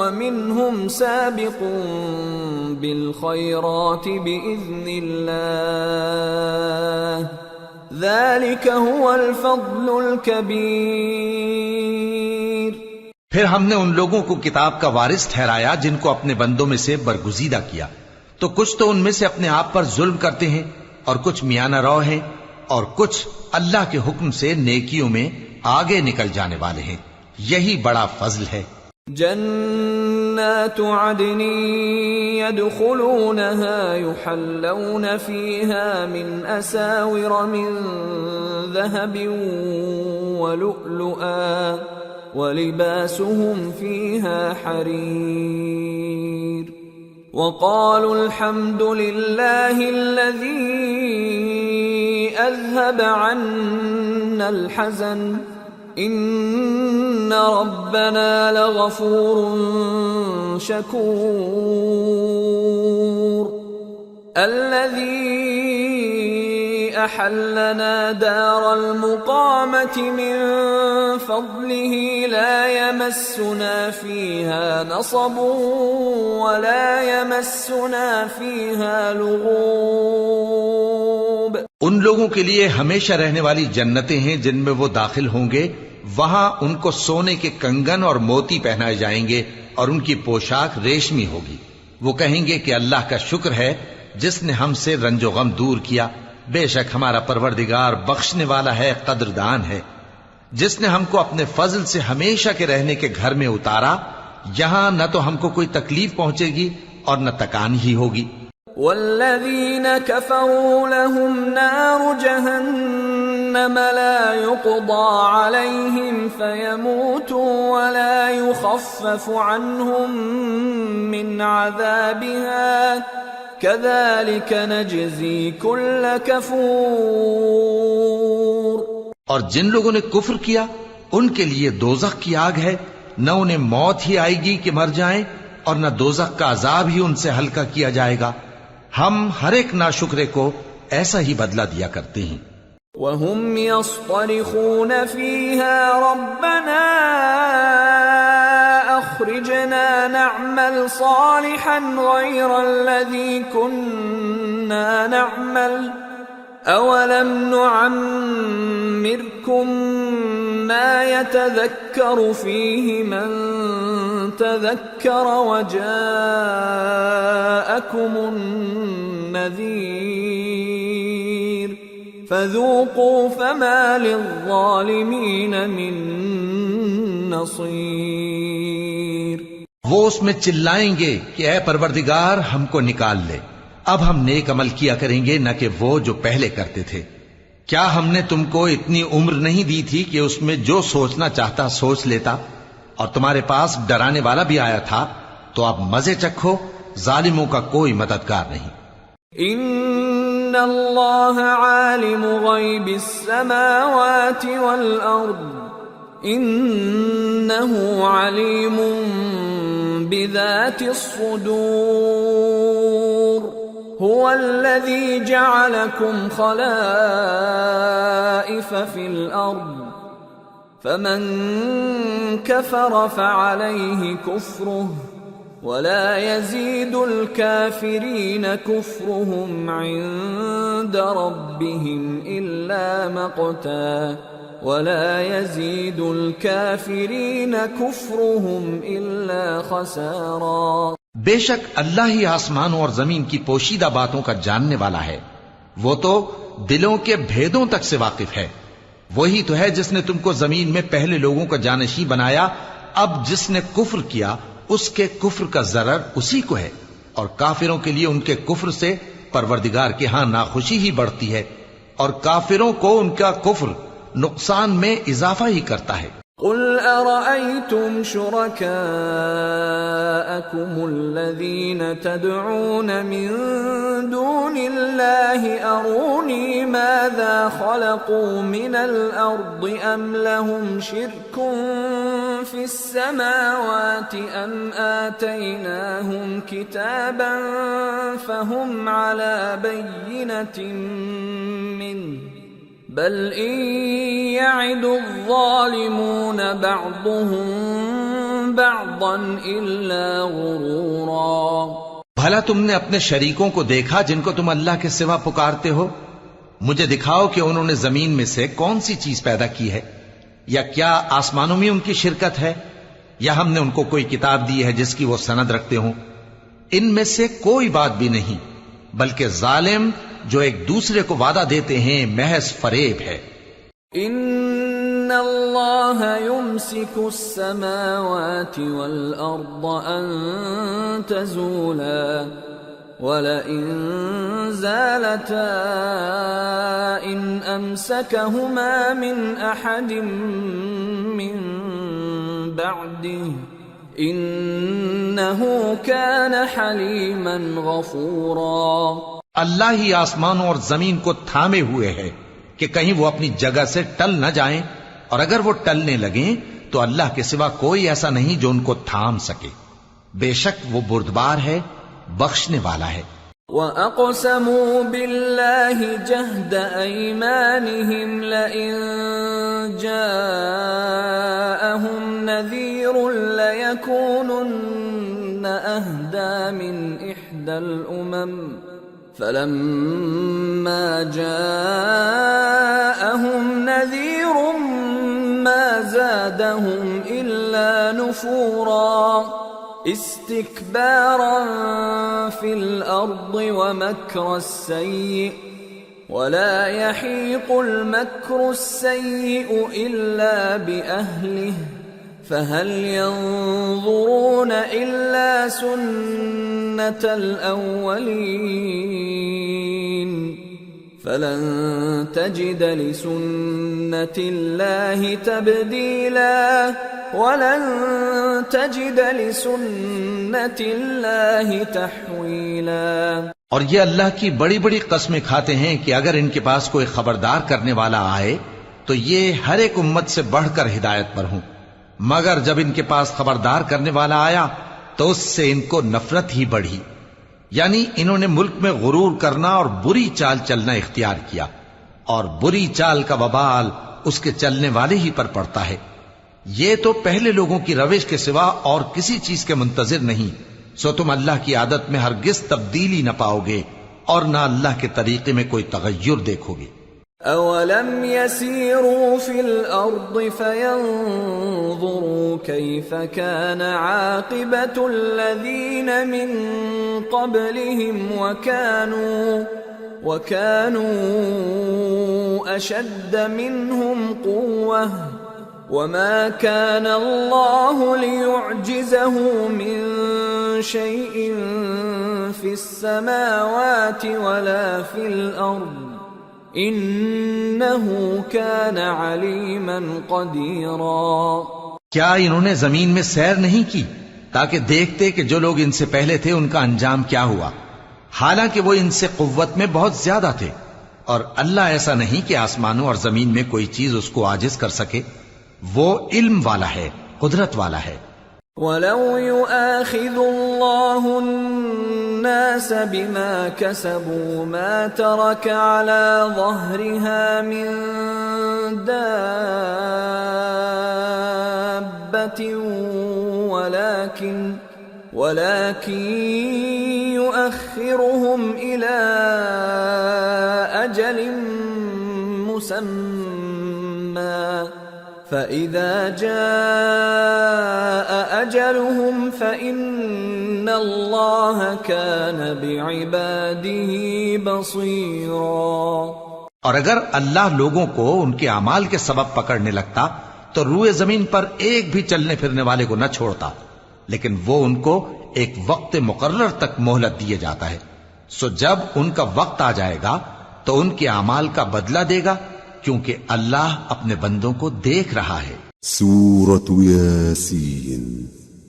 ومنهم سابق بالخيرات بإذن الله ذلك هو الفضل الكبير۔ پھر ہم نے ان لوگوں کو کتاب کا وارث ٹھہرایا جن کو اپنے بندوں میں سے برگزیدہ کیا، تو کچھ تو ان میں سے اپنے آپ پر ظلم کرتے ہیں اور کچھ میانہ رو ہیں، اور کچھ اللہ کے حکم سے نیکیوں میں آگے نکل جانے والے ہیں، یہی بڑا فضل ہے۔ جنات عدن يدخلونها يحلون فيها من أساور من ذهب ولؤلؤا ولباسهم فيها حرير وقالوا الحمد لله الذي أذهب عنا الحزن ان ربنا لغفور شکور۔ الذي احلنا دار المقامة من فضله لا يمسنا فيها نصب ولا يمسنا فيها لغوب۔ ان لوگوں کے لیے ہمیشہ رہنے والی جنتیں ہیں جن میں وہ داخل ہوں گے، وہاں ان کو سونے کے کنگن اور موتی پہنائے جائیں گے اور ان کی پوشاک ریشمی ہوگی۔ وہ کہیں گے کہ اللہ کا شکر ہے جس نے ہم سے رنج و غم دور کیا، بے شک ہمارا پروردگار بخشنے والا ہے، قدردان ہے، جس نے ہم کو اپنے فضل سے ہمیشہ کے رہنے کے گھر میں اتارا، یہاں نہ تو ہم کو کوئی تکلیف پہنچے گی اور نہ تکان ہی ہوگی۔ والذین کفروا لهم نار جہنم لا يقضى عليهم فيموتوا ولا يخفف عنهم من عذابها كذلك نجزي كل كفور۔ اور جن لوگوں نے کفر کیا ان کے لیے دوزخ کی آگ ہے، نہ انہیں موت ہی آئے گی کہ مر جائیں اور نہ دوزخ کا عذاب ہی ان سے ہلکا کیا جائے گا، ہم ہر ایک ناشکرے کو ایسا ہی بدلہ دیا کرتے ہیں۔ وَهُمْ يَصْطَرِخُونَ فِيهَا رَبَّنَا أَخْرِجْنَا نَعْمَلْ صَالِحًا غَيْرَ الَّذِي كُنَّا نَعْمَلُ أَوَلَمْ نُعَمِّرْكُمْ مَا يَتَذَكَّرُ فِيهِ مَنْ تَذَكَّرَ وَجَاءَكُمُ النَّذِيرُ فَذُوقُوا فَمَا لِلظَّالِمِينَ مِنْ نَصِيرٍ۔ وہ اس میں چلائیں گے کہ اے پروردگار ہم کو نکال لے، اب ہم نیک عمل کیا کریں گے نہ کہ وہ جو پہلے کرتے تھے۔ کیا ہم نے تم کو اتنی عمر نہیں دی تھی کہ اس میں جو سوچنا چاہتا سوچ لیتا؟ اور تمہارے پاس ڈرانے والا بھی آیا تھا، تو اب مزے چکھو، ظالموں کا کوئی مددگار نہیں۔ ان اللہ عالم غیب السماوات والارض انہ علیم بذات الصدور هو الذي جعلكم خلائف في الأرض فمن كفر فعليه كفره ولا يزيد الكافرين كفرهم عند ربهم إلا مقتا ولا يزيد الكافرين كفرهم إلا خسارا۔ بے شک اللہ ہی آسمانوں اور زمین کی پوشیدہ باتوں کا جاننے والا ہے، وہ تو دلوں کے بھیدوں تک سے واقف ہے۔ وہی تو ہے جس نے تم کو زمین میں پہلے لوگوں کا جانشین بنایا، اب جس نے کفر کیا اس کے کفر کا ضرر اسی کو ہے، اور کافروں کے لیے ان کے کفر سے پروردگار کے ہاں ناخوشی ہی بڑھتی ہے، اور کافروں کو ان کا کفر نقصان میں اضافہ ہی کرتا ہے۔ قل ارأيتم شركاءكم الذين تدعون من دون الله أروني ماذا خلقوا من الأرض أم لهم شرك في السماوات أم آتيناهم كتابا فهم على بينة منه بل إن يعد الظالمون بعضهم بعضا إلا غرورا۔ بھلا تم نے اپنے شریکوں کو دیکھا جن کو تم اللہ کے سوا پکارتے ہو؟ مجھے دکھاؤ کہ انہوں نے زمین میں سے کون سی چیز پیدا کی ہے، یا کیا آسمانوں میں ان کی شرکت ہے، یا ہم نے ان کو کوئی کتاب دی ہے جس کی وہ سند رکھتے ہوں؟ ان میں سے کوئی بات بھی نہیں، بلکہ ظالم جو ایک دوسرے کو وعدہ دیتے ہیں محض فریب ہے۔ ان اللہ یمسک السماوات والارض ان تزولا ولئن زالتا ان امسکہما من احد من بعده انہ کان حلیما غفورا۔ اللہ ہی آسمانوں اور زمین کو تھامے ہوئے ہے کہ کہیں وہ اپنی جگہ سے ٹل نہ جائیں، اور اگر وہ ٹلنے لگیں تو اللہ کے سوا کوئی ایسا نہیں جو ان کو تھام سکے، بے شک وہ بردبار ہے، بخشنے والا ہے۔ وَأَقْسَمُوا بِاللَّهِ جَهْدَ أَيْمَانِهِمْ لَئِن جَاءَهُمْ نَذِيرٌ لَيَكُونُنَّ أَهْدَى مِنْ إِحْدَى الْأُمَمِ فَلَمَّا جَاءَهُمْ نَذِيرٌ مَا زَادَهُمْ إِلَّا نُفُورًا اسْتِكْبَارًا فِي الْأَرْضِ وَمَكْرَ السَّيِّئِ وَلَا يَحِيقُ الْمَكْرُ السَّيِّئُ إِلَّا بِأَهْلِهِ فَهَلْ يَنظُرُونَ إِلَّا سُنَّةَ الْأَوَّلِينَ فَلَن تَجِدَ لِسُنَّةِ اللَّهِ تَبْدِيلًا وَلَن تَجِدَ لِسُنَّةِ اللَّهِ تَحْوِيلًا۔ اور یہ اللہ کی بڑی بڑی قسمیں کھاتے ہیں کہ اگر ان کے پاس کوئی خبردار کرنے والا آئے تو یہ ہر ایک امت سے بڑھ کر ہدایت پر ہوں، مگر جب ان کے پاس خبردار کرنے والا آیا تو اس سے ان کو نفرت ہی بڑھی، یعنی انہوں نے ملک میں غرور کرنا اور بری چال چلنا اختیار کیا، اور بری چال کا وبال اس کے چلنے والے ہی پر پڑتا ہے۔ یہ تو پہلے لوگوں کی روش کے سوا اور کسی چیز کے منتظر نہیں، سو تم اللہ کی عادت میں ہرگز تبدیلی نہ پاؤ گے، اور نہ اللہ کے طریقے میں کوئی تغیر دیکھو گے۔ أَوَلَمْ يَسِيرُوا فِي الْأَرْضِ فَيَنظُرُوا كَيْفَ كَانَ عَاقِبَةُ الَّذِينَ مِن قَبْلِهِمْ وَكَانُوا أَشَدَّ مِنْهُمْ قُوَّةً وَمَا كَانَ اللَّهُ لِيُعْجِزَهُ مِن شَيْءٍ فِي السَّمَاوَاتِ وَلَا فِي الْأَرْضِ انہ کان علیما قدیرا۔ کیا انہوں نے زمین میں سیر نہیں کی تاکہ دیکھتے کہ جو لوگ ان سے پہلے تھے ان کا انجام کیا ہوا، حالانکہ وہ ان سے قوت میں بہت زیادہ تھے، اور اللہ ایسا نہیں کہ آسمانوں اور زمین میں کوئی چیز اس کو عاجز کر سکے، وہ علم والا ہے، قدرت والا ہے۔ وَلَوْ يُؤَاخِذُ اللَّهُ النَّاسَ بِمَا كَسَبُوا مَا تَرَكَ عَلَى ظَهْرِهَا مِن دَابَّةٍ وَلَكِنْ يُؤَخِّرُهُمْ إِلَى أَجَلٍ مُّسَمًّى فَإِذَا جَاءَ أَجَلُهُمْ فَإِنَّ اللَّهَ كَانَ بِعِبَادِهِ بَصِيرًا۔ اور اگر اللہ لوگوں کو ان کے اعمال کے سبب پکڑنے لگتا تو روئے زمین پر ایک بھی چلنے پھرنے والے کو نہ چھوڑتا، لیکن وہ ان کو ایک وقت مقرر تک مہلت دیے جاتا ہے، سو جب ان کا وقت آ جائے گا تو ان کے اعمال کا بدلہ دے گا، کیونکہ اللہ اپنے بندوں کو دیکھ رہا ہے۔ سورة یاسین۔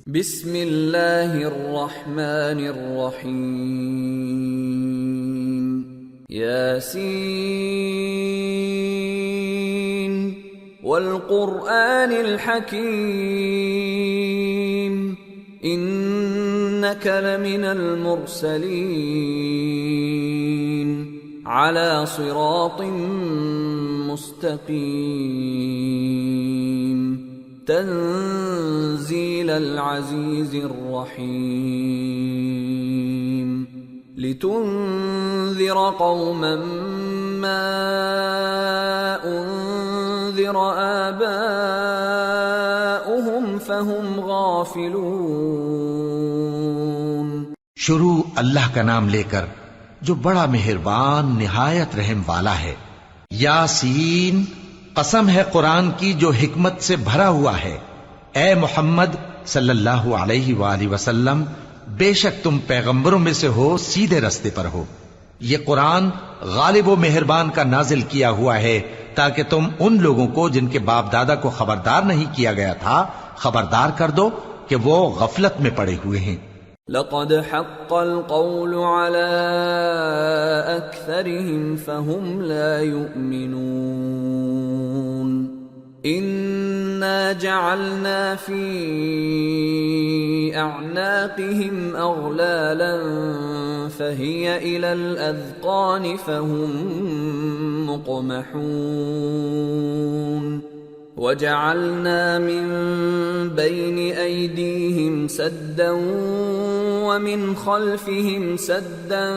بسم اللہ الرحمن الرحیم۔ یاسین والقرآن الحکیم انک لمن المرسلین على صراط مستقیم تنزیل العزیز الرحیم لتنذر قوما ما انذر آباؤهم فهم غافلون۔ شروع اللہ کا نام لے کر جو بڑا مہربان نہایت رحم والا ہے۔ یاسین، قسم ہے قرآن کی جو حکمت سے بھرا ہوا ہے۔ اے محمد صلی اللہ علیہ وآلہ وسلم، بے شک تم پیغمبروں میں سے ہو، سیدھے رستے پر ہو۔ یہ قرآن غالب و مہربان کا نازل کیا ہوا ہے تاکہ تم ان لوگوں کو جن کے باپ دادا کو خبردار نہیں کیا گیا تھا خبردار کر دو کہ وہ غفلت میں پڑے ہوئے ہیں۔ لقد حق القول على أكثرهم فهم لا يؤمنون إنا جعلنا في أعناقهم أغلالا فهي إلى الأذقان فهم مقمحون وَجَعَلْنَا مِن بَيْنِ أَيْدِيهِمْ سَدًّا وَمِنْ خَلْفِهِمْ سَدًّا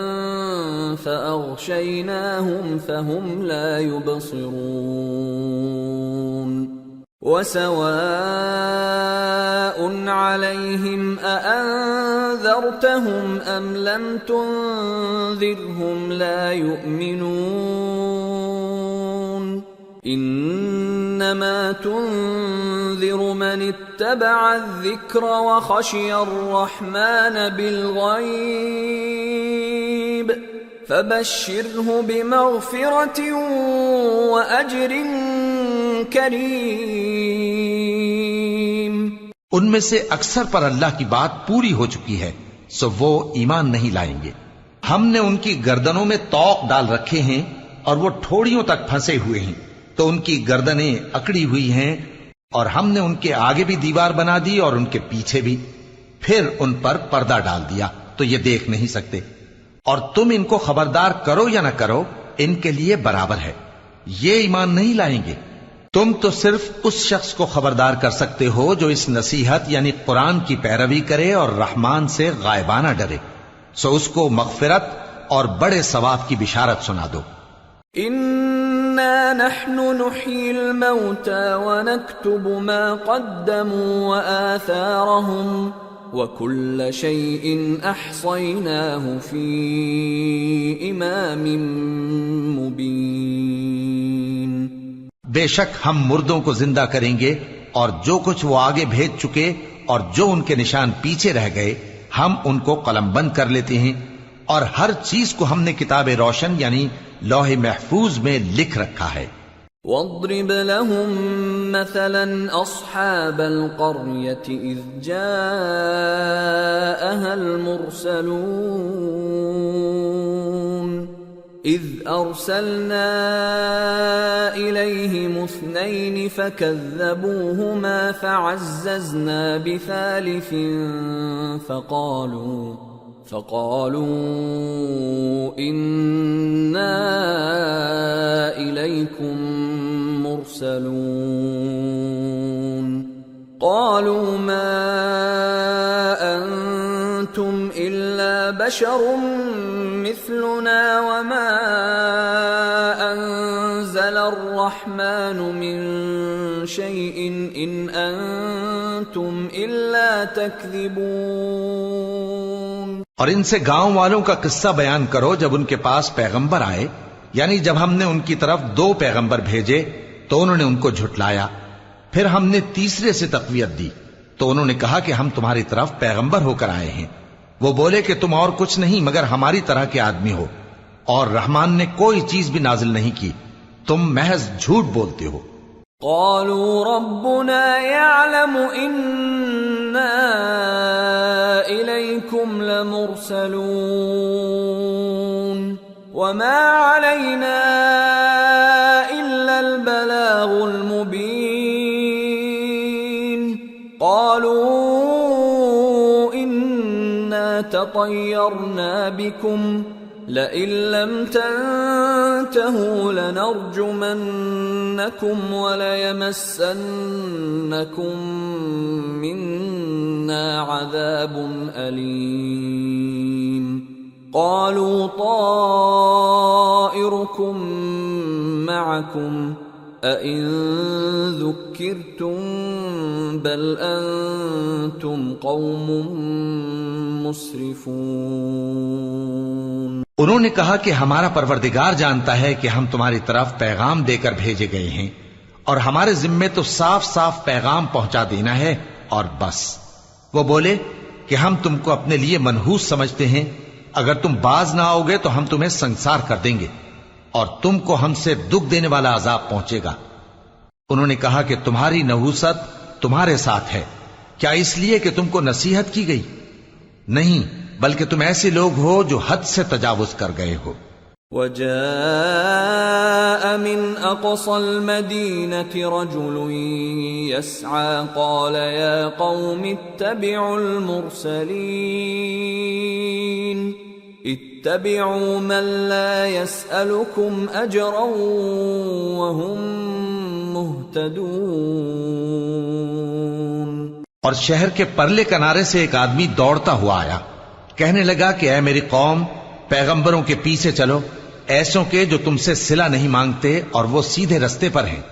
فَأَغْشَيْنَاهُمْ فَهُمْ لَا يُبْصِرُونَ وَسَوَاءٌ عَلَيْهِمْ أَأَنذَرْتَهُمْ أَمْ لَمْ تُنذِرْهُمْ لَا يُؤْمِنُونَ انما تنذر من اتبع الذکر وخشی الرحمن بالغیب فبشره بمغفرة واجر کریم۔ ان میں سے اکثر پر اللہ کی بات پوری ہو چکی ہے سو وہ ایمان نہیں لائیں گے۔ ہم نے ان کی گردنوں میں طوق ڈال رکھے ہیں اور وہ ٹھوڑیوں تک پھنسے ہوئے ہیں تو ان کی گردنیں اکڑی ہوئی ہیں، اور ہم نے ان کے آگے بھی دیوار بنا دی اور ان کے پیچھے بھی، پھر ان پر پردہ ڈال دیا تو یہ دیکھ نہیں سکتے، اور تم ان کو خبردار کرو یا نہ کرو ان کے لیے برابر ہے، یہ ایمان نہیں لائیں گے۔ تم تو صرف اس شخص کو خبردار کر سکتے ہو جو اس نصیحت یعنی قرآن کی پیروی کرے اور رحمان سے غائبانہ ڈرے، سو اس کو مغفرت اور بڑے ثواب کی بشارت سنا دو۔ انا نحن نحيي الموتى ونكتب ما قدموا وآثارهم وكل شيء احصيناه في امام مبين۔ بے شک ہم مردوں کو زندہ کریں گے، اور جو کچھ وہ آگے بھیج چکے اور جو ان کے نشان پیچھے رہ گئے ہم ان کو قلم بند کر لیتے ہیں، اور ہر چیز کو ہم نے کتاب روشن یعنی لوح محفوظ میں لکھ رکھا ہے۔ واضرب لهم مثلا اصحاب القرية اذ جاءها المرسلون اذ ارسلنا اليهم اثنين فكذبوهما فعززنا بثالث فقالوا إنا إليكم مرسلون قالوا ما أنتم إلا بشر مثلنا وما أنزل الرحمن من شيء إن أنتم إلا تكذبون۔ اور ان سے گاؤں والوں کا قصہ بیان کرو جب ان کے پاس پیغمبر آئے، یعنی جب ہم نے ان کی طرف 2 پیغمبر بھیجے تو انہوں نے ان کو جھٹلایا، پھر ہم نے تیسرے سے تقویت دی تو انہوں نے کہا کہ ہم تمہاری طرف پیغمبر ہو کر آئے ہیں۔ وہ بولے کہ تم اور کچھ نہیں مگر ہماری طرح کے آدمی ہو، اور رحمان نے کوئی چیز بھی نازل نہیں کی، تم محض جھوٹ بولتے ہو۔ قالوا ربنا يعلم إنا إليكم لمرسلون وما علينا إلا البلاغ المبين۔ قالوا إنا تطيرنا بكم لئن لم تنتهوا لنرجمنكم وليمسنكم منا عذاب أليم۔ قالوا طائركم معكم أئن ذكرتم بل أنتم قوم مسرفون۔ انہوں نے کہا کہ ہمارا پروردگار جانتا ہے کہ ہم تمہاری طرف پیغام دے کر بھیجے گئے ہیں، اور ہمارے ذمے تو صاف صاف پیغام پہنچا دینا ہے اور بس۔ وہ بولے کہ ہم تم کو اپنے لیے منحوس سمجھتے ہیں، اگر تم باز نہ آؤ گے تو ہم تمہیں سنسار کر دیں گے اور تم کو ہم سے دکھ دینے والا عذاب پہنچے گا۔ انہوں نے کہا کہ تمہاری نحوست تمہارے ساتھ ہے، کیا اس لیے کہ تم کو نصیحت کی گئی؟ نہیں، بلکہ تم ایسے لوگ ہو جو حد سے تجاوز کر گئے ہو۔ وجاء من اقصى المدينة رجل يسعى قال يا قوم اتبعوا المرسلين اتبعوا من لا يسألكم أجرا وهم مهتدون۔ اور شہر کے پرلے کنارے سے ایک آدمی دوڑتا ہوا آیا، کہنے لگا کہ اے میری قوم، پیغمبروں کے پیچھے چلو، ایسوں کے جو تم سے صلہ نہیں مانگتے اور وہ سیدھے رستے پر ہیں۔